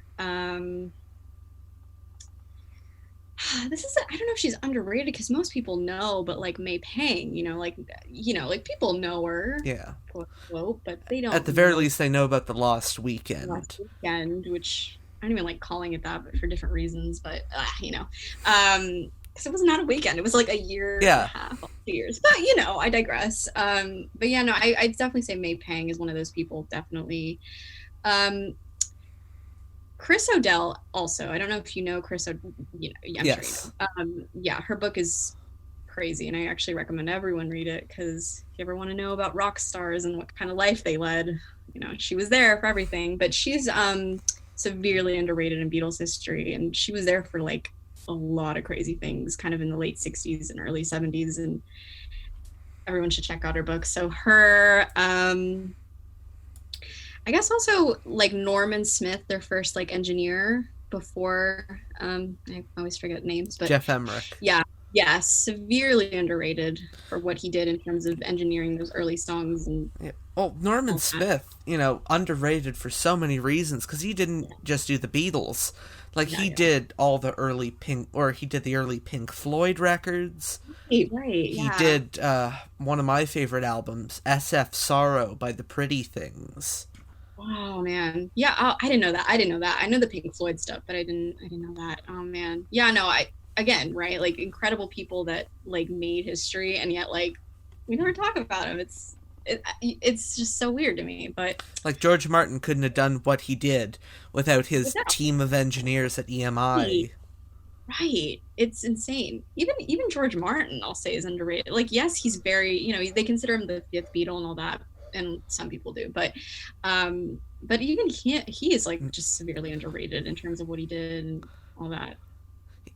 This is I don't know if she's underrated because most people know, but like May Pang, like people know her, Yeah. quote unquote, but they don't At the very know least, they know about the Lost Weekend. Last Weekend, which I don't even like calling it that, but for different reasons. But because it was not a weekend; it was like a year Yeah. and a half, 2 years. But I digress. But yeah, no, I'd definitely say May Pang is one of those people. Definitely. Um, Chris O'Dell also. I don't know if you know Chris. Yeah, I'm Yes. sure you know. Yeah, her book is crazy, and I actually recommend everyone read it because if you ever want to know about rock stars and what kind of life they led, she was there for everything. But she's severely underrated in Beatles history, and she was there for like a lot of crazy things, kind of in the late '60s and early '70s, and everyone should check out her book. So her. I guess also like Norman Smith, their first like engineer before I always forget names, but Jeff Emmerich. yeah, severely underrated for what he did in terms of engineering those early songs. And Yeah. Well, Norman Smith, underrated for so many reasons because he didn't just do the Beatles. Like he did all the early he did the early Pink Floyd records. right, He yeah, did one of my favorite albums, SF Sorrow by the Pretty Things. wow, man, yeah, oh, I didn't know that. I know the Pink Floyd stuff, but I didn't know that. Oh man, yeah, no, again, right, like incredible people that like made history, and yet like we never talk about them. It's just so weird to me, but Like George Martin couldn't have done what he did without his without team of engineers at EMI. right, it's insane. Even George Martin, I'll say, is underrated. Like, yes, he's very, they consider him the fifth Beatle and all that, and some people do, but even he is like just severely underrated in terms of what he did and all that.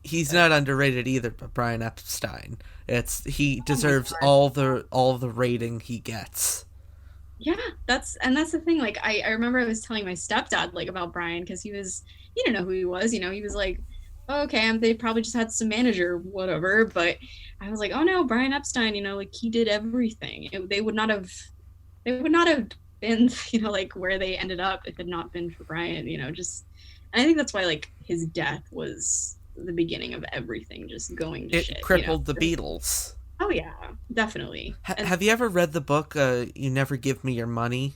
He's not underrated either, but Brian Epstein. He Oh my deserves God. all the rating he gets. Yeah, that's the thing. Like, I remember I was telling my stepdad like about Brian because he didn't know who he was. He was like oh, okay, they probably just had some manager, whatever. But I was like, oh no, Brian Epstein, like he did everything. They would not have been, like where they ended up if it had not been for Brian. Just, and I think that's why like his death was the beginning of everything just going to shit. It crippled the Beatles. Oh yeah, definitely. Have you ever read the book You Never Give Me Your Money?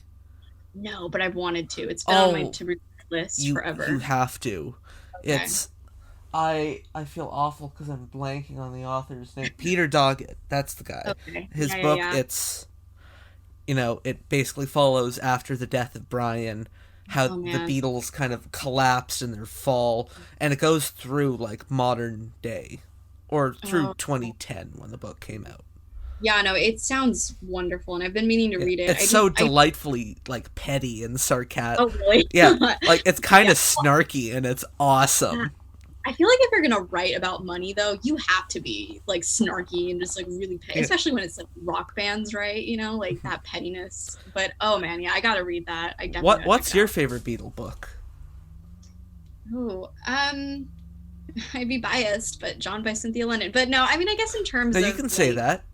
No, but I've wanted to. It's been on my to-read list forever. You have to. Okay. I feel awful because I'm blanking on the author's name. Peter Doggett, that's the guy. Okay. His book, it's, it basically follows after the death of Brian, how the Beatles kind of collapsed in their fall, and it goes through, like, modern day, or through 2010 when the book came out. Yeah, no, it sounds wonderful, and I've been meaning to read it. It's delightfully, like, petty and sarcastic. Oh, really? Yeah, like, it's kind of snarky, and it's awesome. I feel like if you're gonna write about money, though, you have to be, like, snarky and just, like, really petty, especially when it's, like, rock bands, right? Like, that pettiness. But, oh, man, yeah, I gotta read that. I definitely What's your favorite Beatle book? Oh, I'd be biased, but John by Cynthia Lennon. But no, I mean, I guess in terms of... you can say that.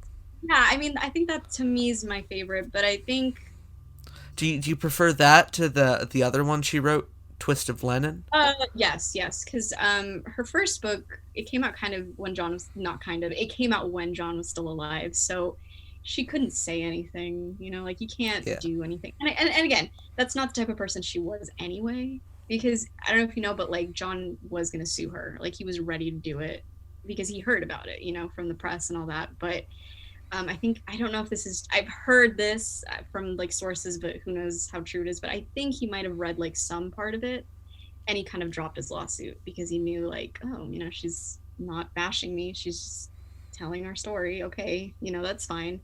Yeah, I mean, I think that to me is my favorite, but I think... Do you prefer that to the other one she wrote, Twist of Lennon? Yes, because her first book, it came out kind of when John was... Not kind of. It came out when John was still alive, so she couldn't say anything, like, you can't do anything. And again, that's not the type of person she was anyway, because, I don't know if you know, but, like, John was going to sue her. Like, he was ready to do it, because he heard about it, from the press and all that, but... I don't know if this is, I've heard this from like sources, but who knows how true it is, but I think he might have read like some part of it and he kind of dropped his lawsuit because he knew like, oh, she's not bashing me. She's just telling our story. Okay. That's fine.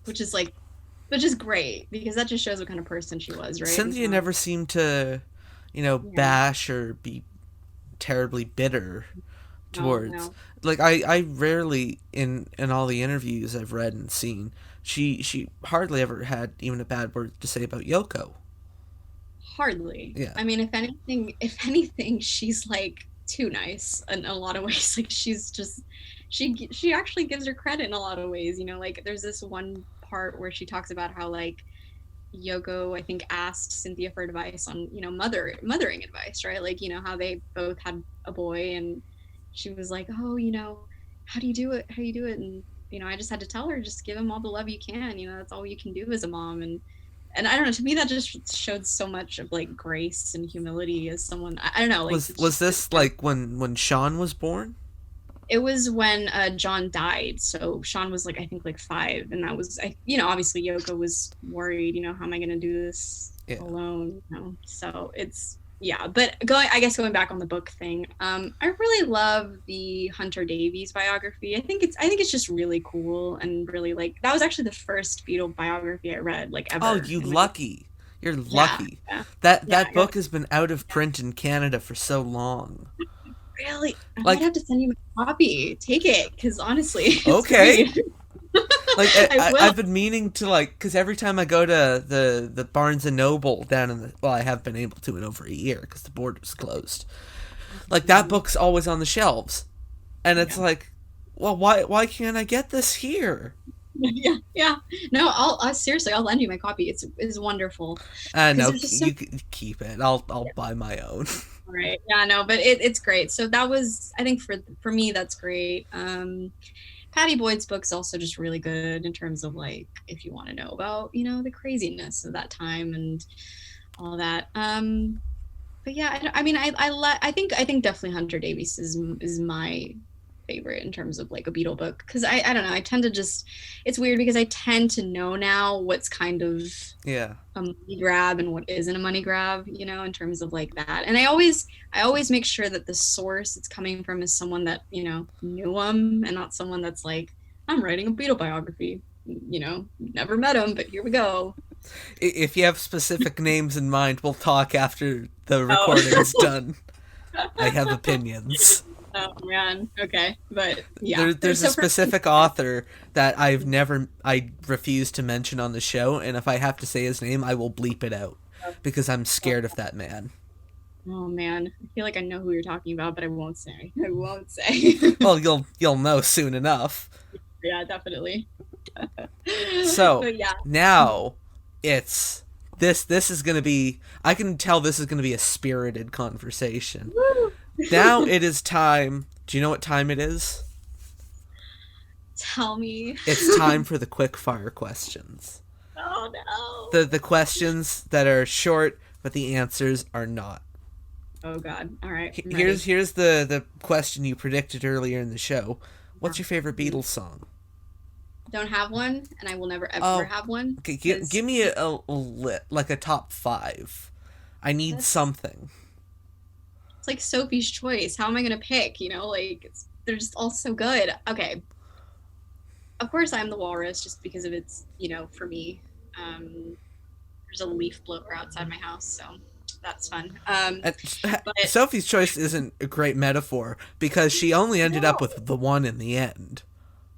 Which is great because that just shows what kind of person she was, right? Cynthia never seemed to, bash or be terribly bitter towards... No. Like, I rarely, in all the interviews I've read and seen, she hardly ever had even a bad word to say about Yoko. Hardly. Yeah. I mean, if anything, she's, like, too nice in a lot of ways. Like, she's just... She actually gives her credit in a lot of ways, Like, there's this one part where she talks about how, like, Yoko, I think, asked Cynthia for advice on, mothering advice, right? Like, how they both had a boy and... She was like, oh, how do you do it? And, I just had to tell her, just give him all the love you can. That's all you can do as a mom. And I don't know, to me, that just showed so much of like grace and humility as someone, I don't know. Like, was this like when Sean was born? It was when John died. So Sean was like, I think like 5. And that was, obviously Yoko was worried, how am I going to do this alone? So it's, yeah, but going back on the book thing, I really love the Hunter Davies biography. I think it's just really cool and really like that was actually the first Beatle biography I read like ever. Oh, lucky! You're lucky. Yeah. That book has been out of print in Canada for so long. Really, I might have to send you my copy. Take it, because honestly, it's okay. great. Like I've been meaning to because every time I go to the Barnes and Noble down I have been able to in over a year because the border's closed. Like that book's always on the shelves, and it's like, well, why can't I get this here? Yeah. No, I'll seriously, I'll lend you my copy. It's wonderful. No, you can keep it. I'll buy my own. Right. Yeah. No, but it's great. So that was, I think for me, that's great. Patty Boyd's book's also just really good in terms of like if you want to know about the craziness of that time and all that. But yeah, I mean I think definitely Hunter Davies is my favorite in terms of like a Beatle book because I don't know, I tend to just, it's weird because I tend to know now what's kind of a money grab and what isn't a money grab, in terms of like that. And I always make sure that the source it's coming from is someone that knew him and not someone that's like, I'm writing a Beatle biography, never met him, but here we go. If you have specific names in mind, we'll talk after the recording is done. I have opinions. Oh man, okay, but yeah. There's a specific author that I refuse to mention on the show, and if I have to say his name, I will bleep it out because I'm scared of that man. Oh man, I feel like I know who you're talking about, but I won't say. I won't say. Well, you'll know soon enough. Yeah, definitely. So But yeah. now it's this is gonna be, I can tell this is gonna be a spirited conversation. Woo! Now it is time. Do you know what time it is? Tell me. It's time for the quick fire questions. Oh no. The questions that are short, but the answers are not. Oh god. All right. I'm Here's ready. the question you predicted earlier in the show. What's your favorite Beatles song? Don't have one, and I will never ever have one. Okay, 'cause give me a like a top 5. I need something. It's like Sophie's Choice. How am I gonna pick? Like they're just all so good. Okay. Of course, I'm the Walrus, just because of its, for me. There's a leaf blower outside my house, so that's fun. But Sophie's Choice isn't a great metaphor because she only ended up with the one in the end.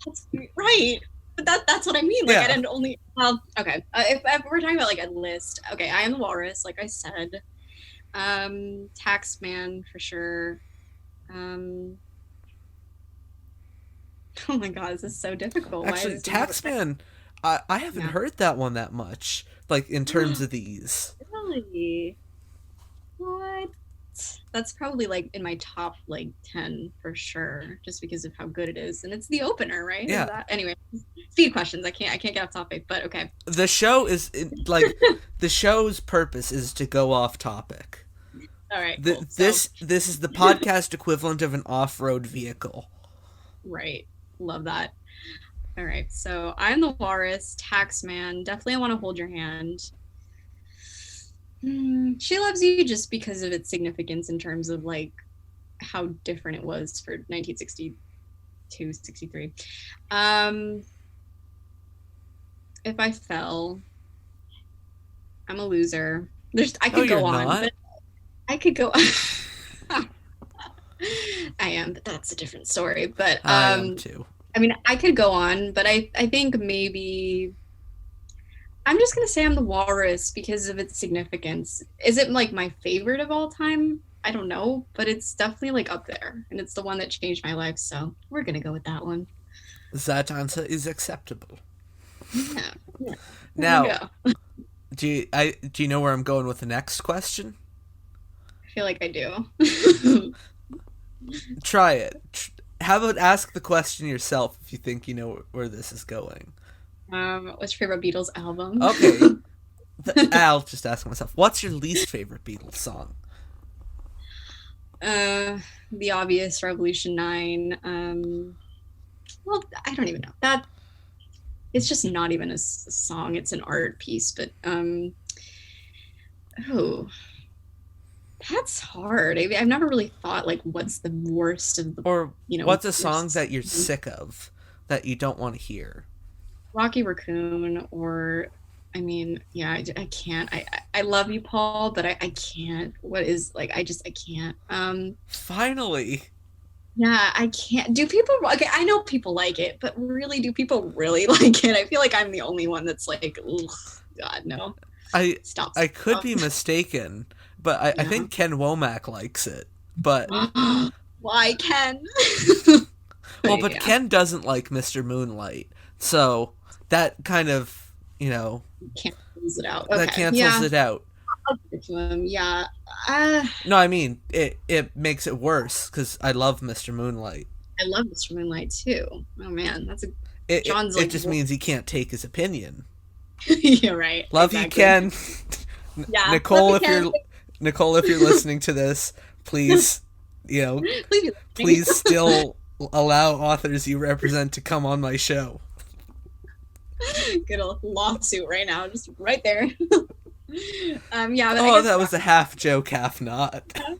That's right. But that's what I mean. Like, Yeah. I didn't only. Well, okay. If we're talking about like a list, okay, I am the Walrus, like I said. Taxman for sure. Oh my god, this is so difficult. Actually, Taxman, I haven't heard that one that much. Like in terms of these. Really? What? That's probably like in my top like 10 for sure, just because of how good it is, and it's the opener, right? Yeah. Anyway, speed questions. I can't get off topic, but okay. The show is like the show's purpose is to go off topic. All right. Cool. This is the podcast equivalent of an off-road vehicle. Right. Love that. All right. So I'm the Walrus, Taxman. Definitely, I want to hold your hand. She Loves You, just because of its significance in terms of like how different it was for 1962, 63. If I Fell, I'm a Loser. I could go on. Not. But I could go. I am, but that's a different story. But I am too. I mean, I could go on, but I think maybe I'm just gonna say I'm the Walrus because of its significance. Is it like my favorite of all time? I don't know, but it's definitely like up there, and it's the one that changed my life. So we're gonna go with that one. That answer is acceptable. Yeah. Now, do you know where I'm going with the next question? I feel like I do. Try it. How about ask the question yourself if you think you know where this is going? What's your favorite Beatles album? Okay. I'll just ask myself. What's your least favorite Beatles song? The obvious Revolution 9. Well, I don't even know. That it's just not even a song. It's an art piece, but that's hard. I've never really thought like what's the worst of the, Or what's a song worst. that you're sick of that you don't want to hear? Rocky Raccoon, or I mean, yeah, I can't. I love you, Paul, but I can't. What is like? I can't. Finally. Yeah, I can't. Do people? Okay, I know people like it, but really, do people really like it? I feel like I'm the only one that's like, ugh, God, no. Stop. I could be mistaken, but I think Ken Womack likes it. But Why, Ken? well, but Ken doesn't like Mr. Moonlight, so that kind of, cancels it out. that cancels it out. I'll give it to him. Yeah. No, I mean it makes it worse because I love Mr. Moonlight. I love Mr. Moonlight too. Oh man, that's a It like, just means he can't take his opinion. You're right. Love exactly. you, Ken. Yeah, Nicole, love you, Nicole, if you're listening to this, please, please still allow authors you represent to come on my show. Get a lawsuit right now, just right there. Yeah. But Oh, that was a half joke, half not. Yeah,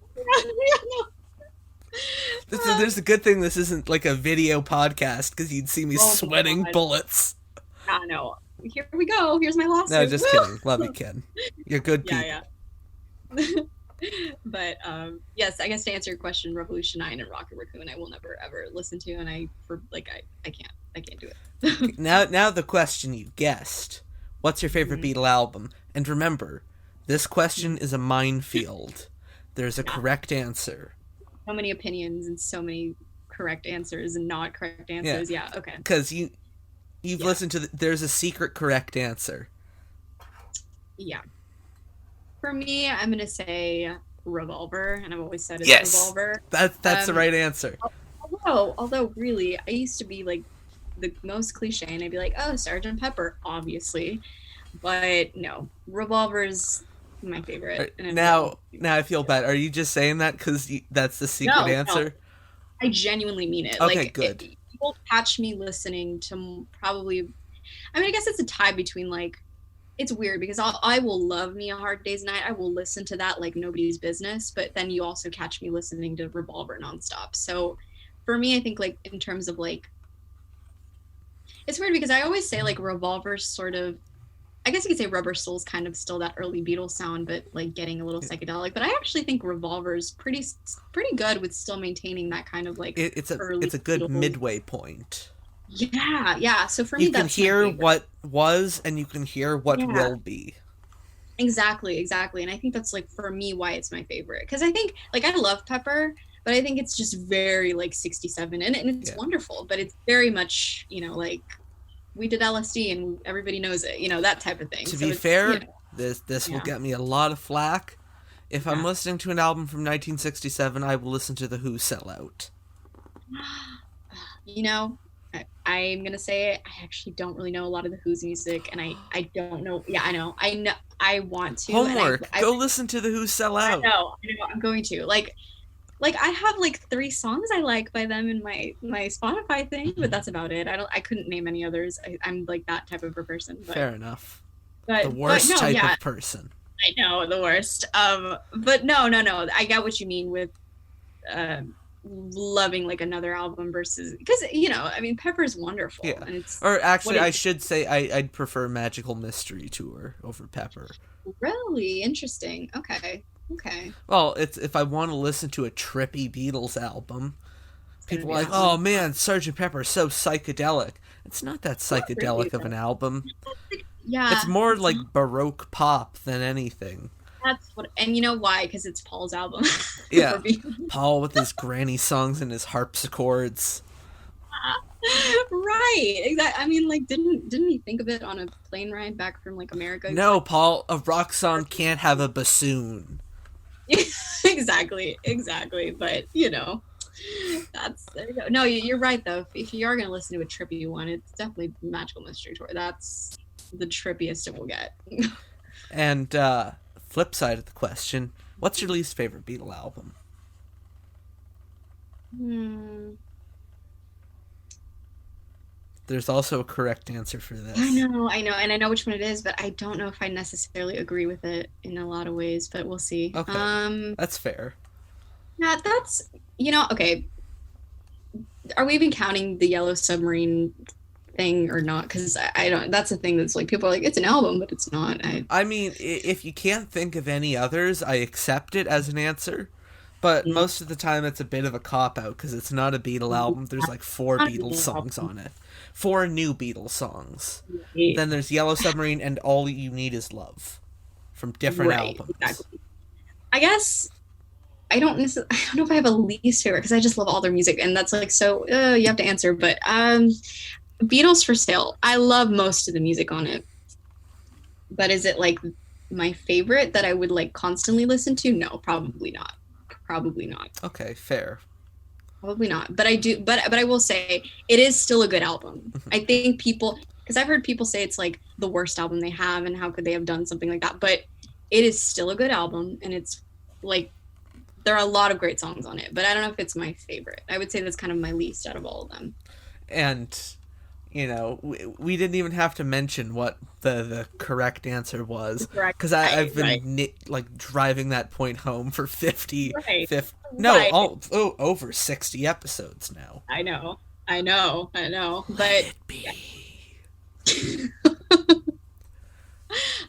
There's a good thing this isn't like a video podcast because you'd see me sweating bullets. I know. Here we go. Here's my lawsuit. No, just kidding. Love you, Ken. You're good people. Yeah. But yes, I guess to answer your question, Revolution 9 and Rocket Raccoon, I will never ever listen to, and I can't do it. Now the question you guessed. What's your favorite Beatle album? And remember, this question is a minefield. there's a Yeah. correct answer. So many opinions and so many correct answers and not correct answers. Yeah, okay. Because you've listened to there's a secret correct answer. Yeah. For me, I'm going to say Revolver, and I've always said it's Yes. Revolver. That's the right answer. Although really, I used to be like the most cliche, and I'd be like, oh, Sgt. Pepper, obviously. But no, Revolver's my favorite. And Now I feel bad. Are you just saying that because that's the secret answer? No. I genuinely mean it. Okay, like, good. People catch me listening to probably, I mean, I guess it's a tie between like, it's weird because I will love me a Hard Day's Night. I will listen to that like nobody's business, but then you also catch me listening to Revolver nonstop. So for me, I think like in terms of like, it's weird because I always say like Revolver's sort of, I guess you could say Rubber Soul's kind of still that early Beatles sound, but like getting a little psychedelic. But I actually think Revolver's pretty good with still maintaining that kind of like it's a good Beatles midway point. Yeah. So for me, you can that's hear what was and you can hear what will be. Exactly. And I think that's like for me why it's my favorite, because I think like I love Pepper, but I think it's just very like 67 and it's wonderful, but it's very much, you know, like we did LSD and everybody knows it, you know, that type of thing. To be fair, this will get me a lot of flack. If I'm listening to an album from 1967, I will listen to The Who Sell Out. You know, I'm gonna say I actually don't really know a lot of the Who's music, and I don't know. Yeah, I know. I want to. Homework. Go listen to The Who Sell Out. I know. I'm going to. Like I have like 3 songs I like by them in my Spotify thing, but that's about it. I couldn't name any others. I'm like that type of a person. But, fair enough. But, the worst but no, type of person. I know, the worst. But no. I get what you mean with loving like another album versus, because you know, I mean, Pepper's wonderful. Yeah. And it's, or actually, I should say I'd prefer Magical Mystery Tour over Pepper. Really interesting. Okay. Well, it's if I want to listen to a trippy Beatles album, people are like, oh man, Sgt. Pepper's so psychedelic. It's not that psychedelic of an album. Yeah. It's more like Baroque pop than anything. That's what, and you know why? Because it's Paul's album. Yeah, Paul with his granny songs and his harpsichords. Right, exactly. I mean, like, didn't he think of it on a plane ride back from like America? No, Paul, a rock song can't have a bassoon. Exactly. But you know, there you go. No, you're right though. If you are gonna listen to a trippy one, it's definitely Magical Mystery Tour. That's the trippiest it will get. And flip side of the question, what's your least favorite Beatle album? There's also a correct answer for this. I know, and I know which one it is, but I don't know if I necessarily agree with it in a lot of ways, but we'll see. Okay, that's fair. Yeah, that's, you know, okay. Are we even counting the Yellow Submarine thing or not? Because I don't, that's the thing that's like, people are like, it's an album, but it's not. I mean, if you can't think of any others, I accept it as an answer. But most of the time, it's a bit of a cop-out because it's not a Beatle album. There's like 4 Beatles songs on it. 4 new Beatles songs. Then there's Yellow Submarine and All You Need Is Love from different albums. Exactly. I guess I don't know if I have a least favorite because I just love all their music, and that's like, so you have to answer. But Beatles for Sale, I love most of the music on it. But is it like my favorite that I would like constantly listen to? No, probably not. Okay, fair. Probably not. But I do. But I will say it is still a good album. I think people, because I've heard people say it's like the worst album they have, and how could they have done something like that? But it is still a good album, and it's like there are a lot of great songs on it. But I don't know if it's my favorite. I would say that's kind of my least out of all of them. And you know, we didn't even have to mention what the correct answer was, because I've been like driving that point home for 50 over 60 episodes now. I know, but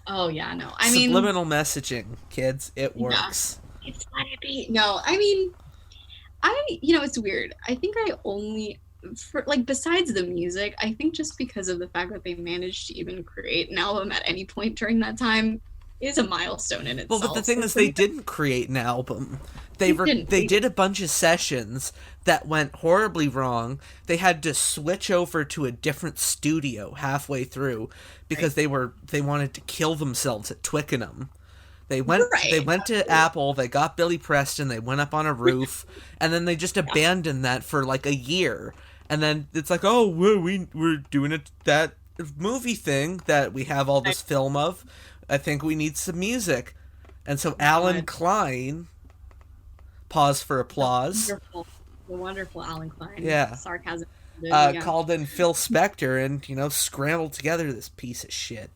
oh yeah, no, I mean, subliminal messaging, kids, it works. Yeah, it's let it be. No, I mean, you know, it's weird. I think I only, for like, besides the music, I think just because of the fact that they managed to even create an album at any point during that time, is a milestone in itself. Well, but the thing is, they didn't create an album. They did a bunch of sessions that went horribly wrong. They had to switch over to a different studio halfway through because they wanted to kill themselves at Twickenham. They went to Apple, they got Billy Preston, they went up on a roof, and then they just abandoned that for like a year. And then it's like, oh, we're doing that movie thing that we have all this film of. I think we need some music. And so Alan Klein, pause for applause. The wonderful Alan Klein. Yeah. Sarcasm. Called in Phil Spector and, scrambled together this piece of shit.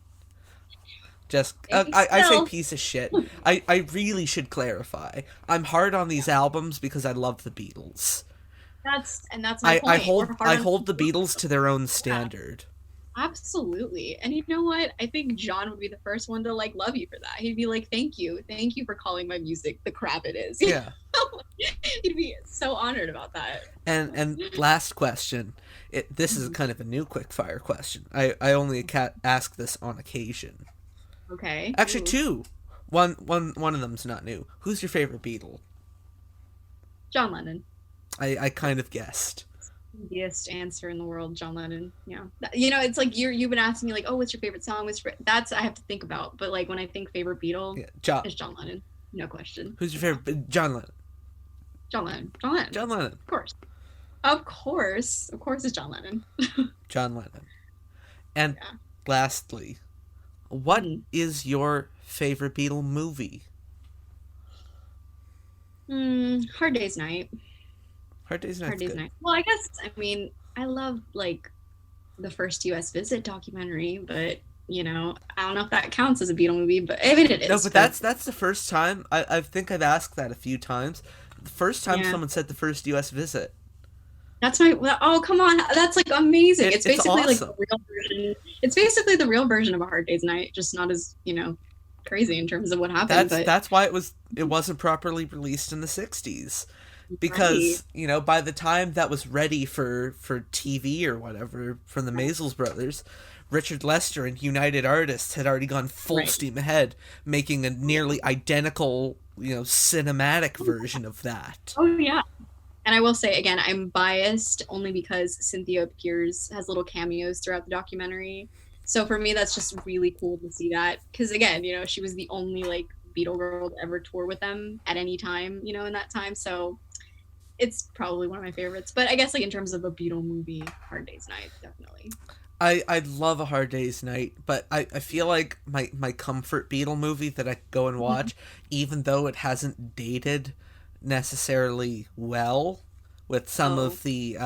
Just, I say piece of shit. I really should clarify. I'm hard on these albums because I love the Beatles. That's my point. I hold the Beatles to their own standard. Absolutely. And you know what? I think John would be the first one to love you for that. He'd be like, thank you for calling my music the crap it is. Yeah. He'd be so honored about that. And last question. This is kind of a new quickfire question. I only ask this on occasion. Okay. Actually, two. One of them's not new. Who's your favorite Beatle? John Lennon. I kind of guessed. Easiest answer in the world, John Lennon. Yeah. It's like you've been asking me what's your favorite song? That's I have to think about. But when I think favorite Beatle, it's John Lennon. No question. Who's your favorite? John Lennon. John Lennon. John Lennon. Of course, it's John Lennon. John Lennon. And lastly, what is your favorite Beatle movie? Hard Day's Night. Hard Day's Night. Well, I love the first U.S. visit documentary, but I don't know if that counts as a Beatle movie, but I mean it is. No, but that's the first time. I think I've asked that a few times. The first time someone said the first U.S. visit. That's oh, come on. That's amazing. It's basically awesome. The real version. It's basically the real version of A Hard Day's Night, just not as, crazy in terms of what happened. That's why it wasn't properly released in the 60s. Because, by the time that was ready for TV or whatever from the Maysles brothers, Richard Lester and United Artists had already gone full steam ahead, making a nearly identical, cinematic version of that. Oh, yeah. And I will say, again, I'm biased only because Cynthia has little cameos throughout the documentary. So for me, that's just really cool to see that. Because, again, she was the only, Beatle girl to ever tour with them at any time, in that time. So it's probably one of my favorites. But I guess, in terms of a Beatle movie, Hard Day's Night, definitely. I love A Hard Day's Night, but I feel like my comfort Beatle movie that I go and watch, even though it hasn't dated necessarily well with some of the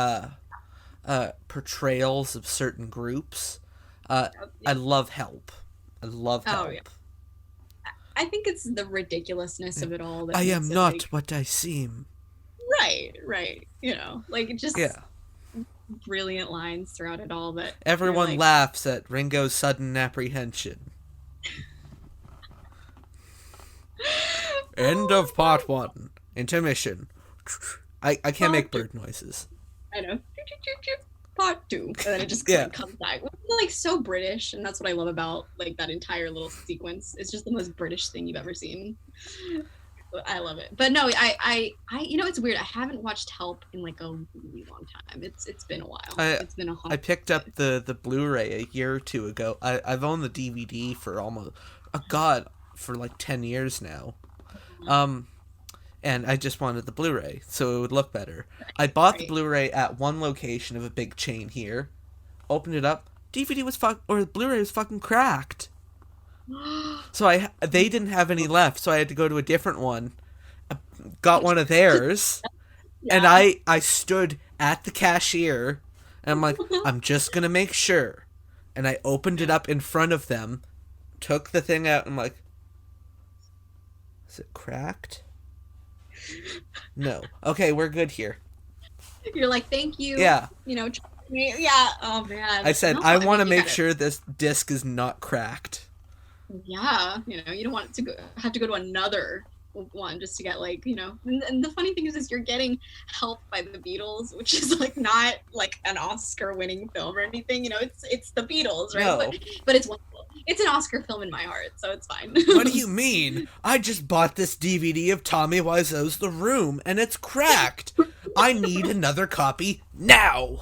portrayals of certain groups, I love Help. Help. Oh, yeah. I think it's the ridiculousness of it all. That I am not what I seem. Right. Just brilliant lines throughout it all. That everyone laughs at Ringo's sudden apprehension. End of part 1. Intermission. I can't make bird noises. I know. Part 2. And then it just comes back. It's so British, and that's what I love about that entire little sequence. It's just the most British thing you've ever seen. I love it. But no, I it's weird. I haven't watched Help in a really long time. It's been a while. It's been a hot I picked up the Blu-ray a year or two ago. I've owned the DVD for almost for 10 years now. And I just wanted the Blu-ray so it would look better. I bought the Blu-ray at one location of a big chain here. Opened it up. DVD was Blu-ray was fucking cracked. So they didn't have any left, so I had to go to a different one. I got one of theirs, and I stood at the cashier, and I'm like, I'm just gonna make sure. And I opened it up in front of them, took the thing out, and I'm like, is it cracked? No. Okay, we're good here. You're like, thank you. Yeah. Yeah. Oh man. I said, I want to make sure this disc is not cracked. Yeah, you don't want it to have to go to another one just to get and the funny thing is you're getting Help by the Beatles, which is not an Oscar winning film or anything. It's the Beatles, right? No. But it's wonderful. It's an Oscar film in my heart, so it's fine. What do you mean? I just bought this DVD of Tommy Wiseau's The Room, and it's cracked. I need another copy now.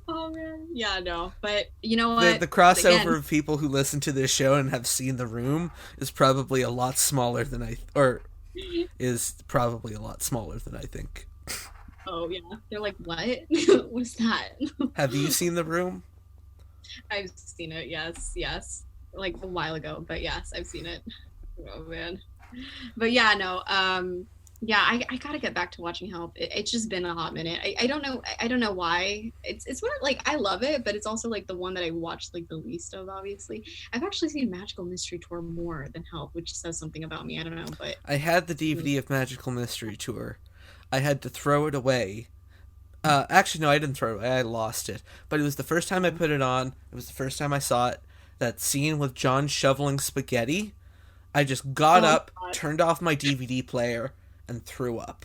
Oh, man. Yeah, no. But you know what? The crossover of people who listen to this show and have seen The Room is probably a lot smaller than I think. Oh, yeah. They're like, what? What's that? Have you seen The Room? I've seen it, yes. Like a while ago, but yes, I've seen it. Oh, man. But yeah, no, yeah, I gotta get back to watching Help. It's just been a hot minute. I don't know why. It's one of, like, I love it, but it's also like the one that I watched like the least of, obviously. I've actually seen Magical Mystery Tour more than Help, which says something about me. I don't know, but I had the DVD of Magical Mystery Tour. I had to throw it away. Actually, no, I didn't throw it away. I lost it. But it was the first time I put it on. It was the first time I saw it. That scene with John shoveling spaghetti. I just got up, God. Turned off my DVD player, and threw up.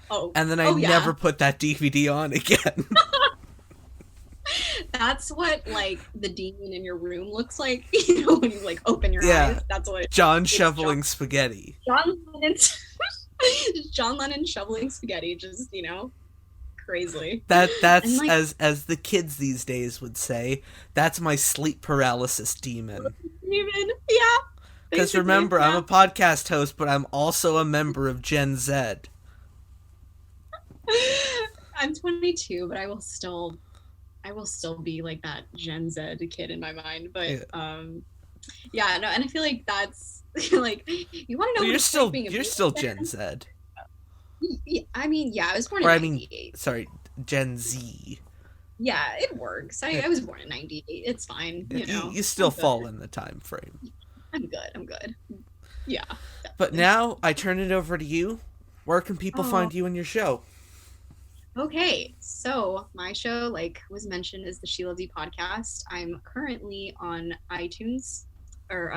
Oh. And then I never put that DVD on again. That's what, like, the demon in your room looks like, you know, when you, like, open your eyes. That's what John shoveling spaghetti. John Lennon shoveling spaghetti, just, you know, crazily. That's like, as the kids these days would say, that's my sleep paralysis demon. Yeah. Because remember, I'm a podcast host, but I'm also a member of Gen Z. I'm 22, but I will still be like that Gen Z kid in my mind. But yeah, no, and I feel like that's like, you want to know? Well, you're still Gen Z. Yeah, I mean, yeah, I was born in 98. Sorry, Gen Z. Yeah, it works. I was born in 98. It's fine, you know. You still fall in the time frame. I'm good. Yeah. Definitely. But now I turn it over to you. Where can people find you and your show? Okay, so my show, like was mentioned, is the She Loves You podcast. I'm currently on iTunes or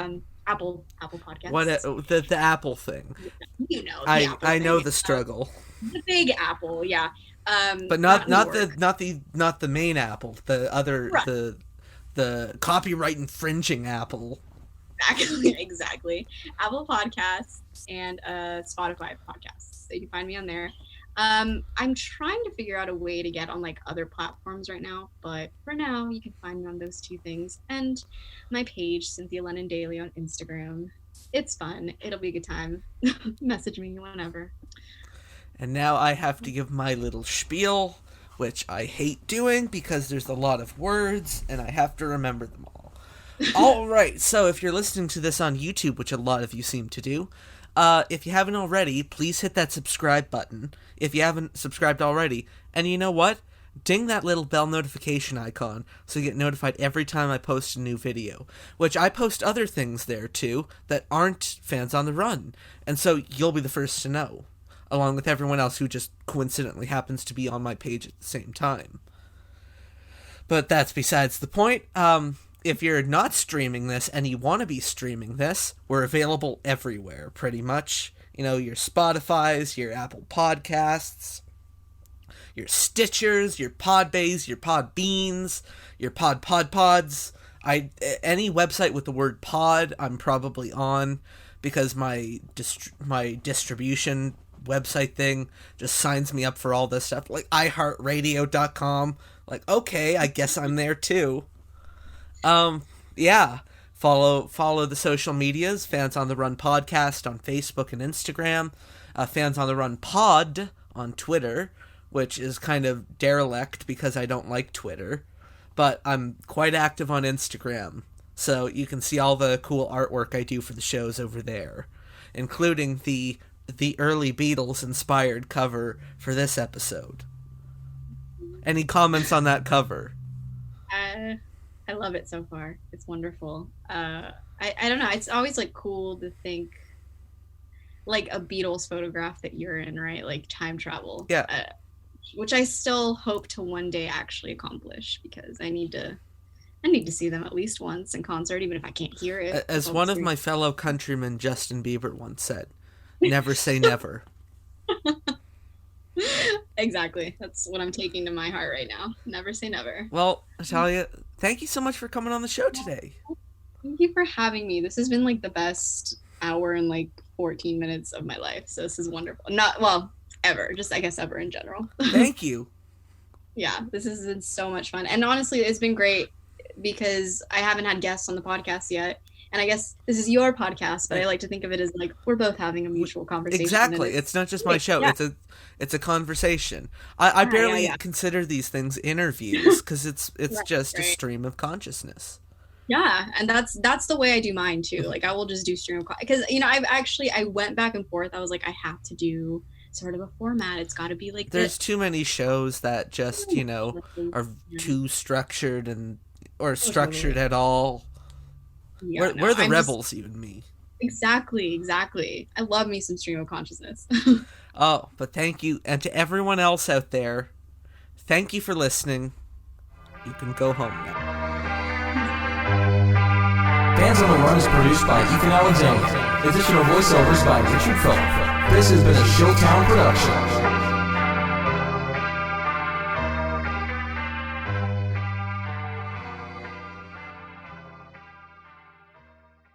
Apple Podcasts. What the Apple thing? You know, I know the struggle. The big Apple, yeah. But not the main Apple. The other the copyright infringing Apple. Exactly. Apple Podcasts and Spotify podcasts. So you can find me on there. I'm trying to figure out a way to get on like other platforms right now, but for now you can find me on those two things and my page, Cynthia Lennon Daily, on Instagram. It's fun. It'll be a good time. Message me whenever. And now I have to give my little spiel, which I hate doing because there's a lot of words and I have to remember them all. All right, so if you're listening to this on YouTube, which a lot of you seem to do, if you haven't already, please hit that subscribe button if you haven't subscribed already. And you know what? Ding that little bell notification icon so you get notified every time I post a new video, which I post other things there too that aren't Fans on the Run, and so you'll be the first to know, along with everyone else who just coincidentally happens to be on my page at the same time. But that's besides the point. If you're not streaming this and you want to be streaming this, we're available everywhere, pretty much. You know, your Spotifys, your Apple Podcasts, your Stitchers, your Podbays, your Podbeans, your Pods. Any website with the word pod, I'm probably on, because my distribution website thing just signs me up for all this stuff. Like iHeartRadio.com. Like, okay, I guess I'm there too. Yeah, follow the social medias, Fans on the Run podcast on Facebook and Instagram, Fans on the Run pod on Twitter, which is kind of derelict because I don't like Twitter, but I'm quite active on Instagram, so you can see all the cool artwork I do for the shows over there, including the early Beatles inspired cover for this episode. Any comments on that cover? I love it so far. It's wonderful. I don't know. It's always like cool to think like a Beatles photograph that you're in, right? Like time travel. Yeah. Which I still hope to one day actually accomplish, because I need to see them at least once in concert, even if I can't hear it. As one of my fellow countrymen, Justin Bieber, once said, never say never. Exactly. That's what I'm taking to my heart right now. Never say never. Well, Natalia, Thank you so much for coming on the show today. Thank you for having me. This has been like the best hour and like 14 minutes of my life. So this is wonderful. Not, well, ever. Just, I guess, ever in general. Thank you. Yeah, this has been so much fun. And honestly, it's been great because I haven't had guests on the podcast yet. And I guess this is your podcast, but I like to think of it as like we're both having a mutual conversation. Exactly. It's not just my show. Yeah. It's a conversation. I barely consider these things interviews because it's just a stream of consciousness. Yeah, and that's the way I do mine too. Like I will just do stream of because I went back and forth. I was like, I have to do sort of a format. It's got to be like there's too many shows that just are too structured or structured at all. Yeah, we're the rebels, even me. Exactly. I love me some stream of consciousness. Oh, but thank you. And to everyone else out there, thank you for listening. You can go home now. Fans on the Run is produced by Ethan Alexanian. Additional voiceovers by Richard Phillip. This has been a Showtown production.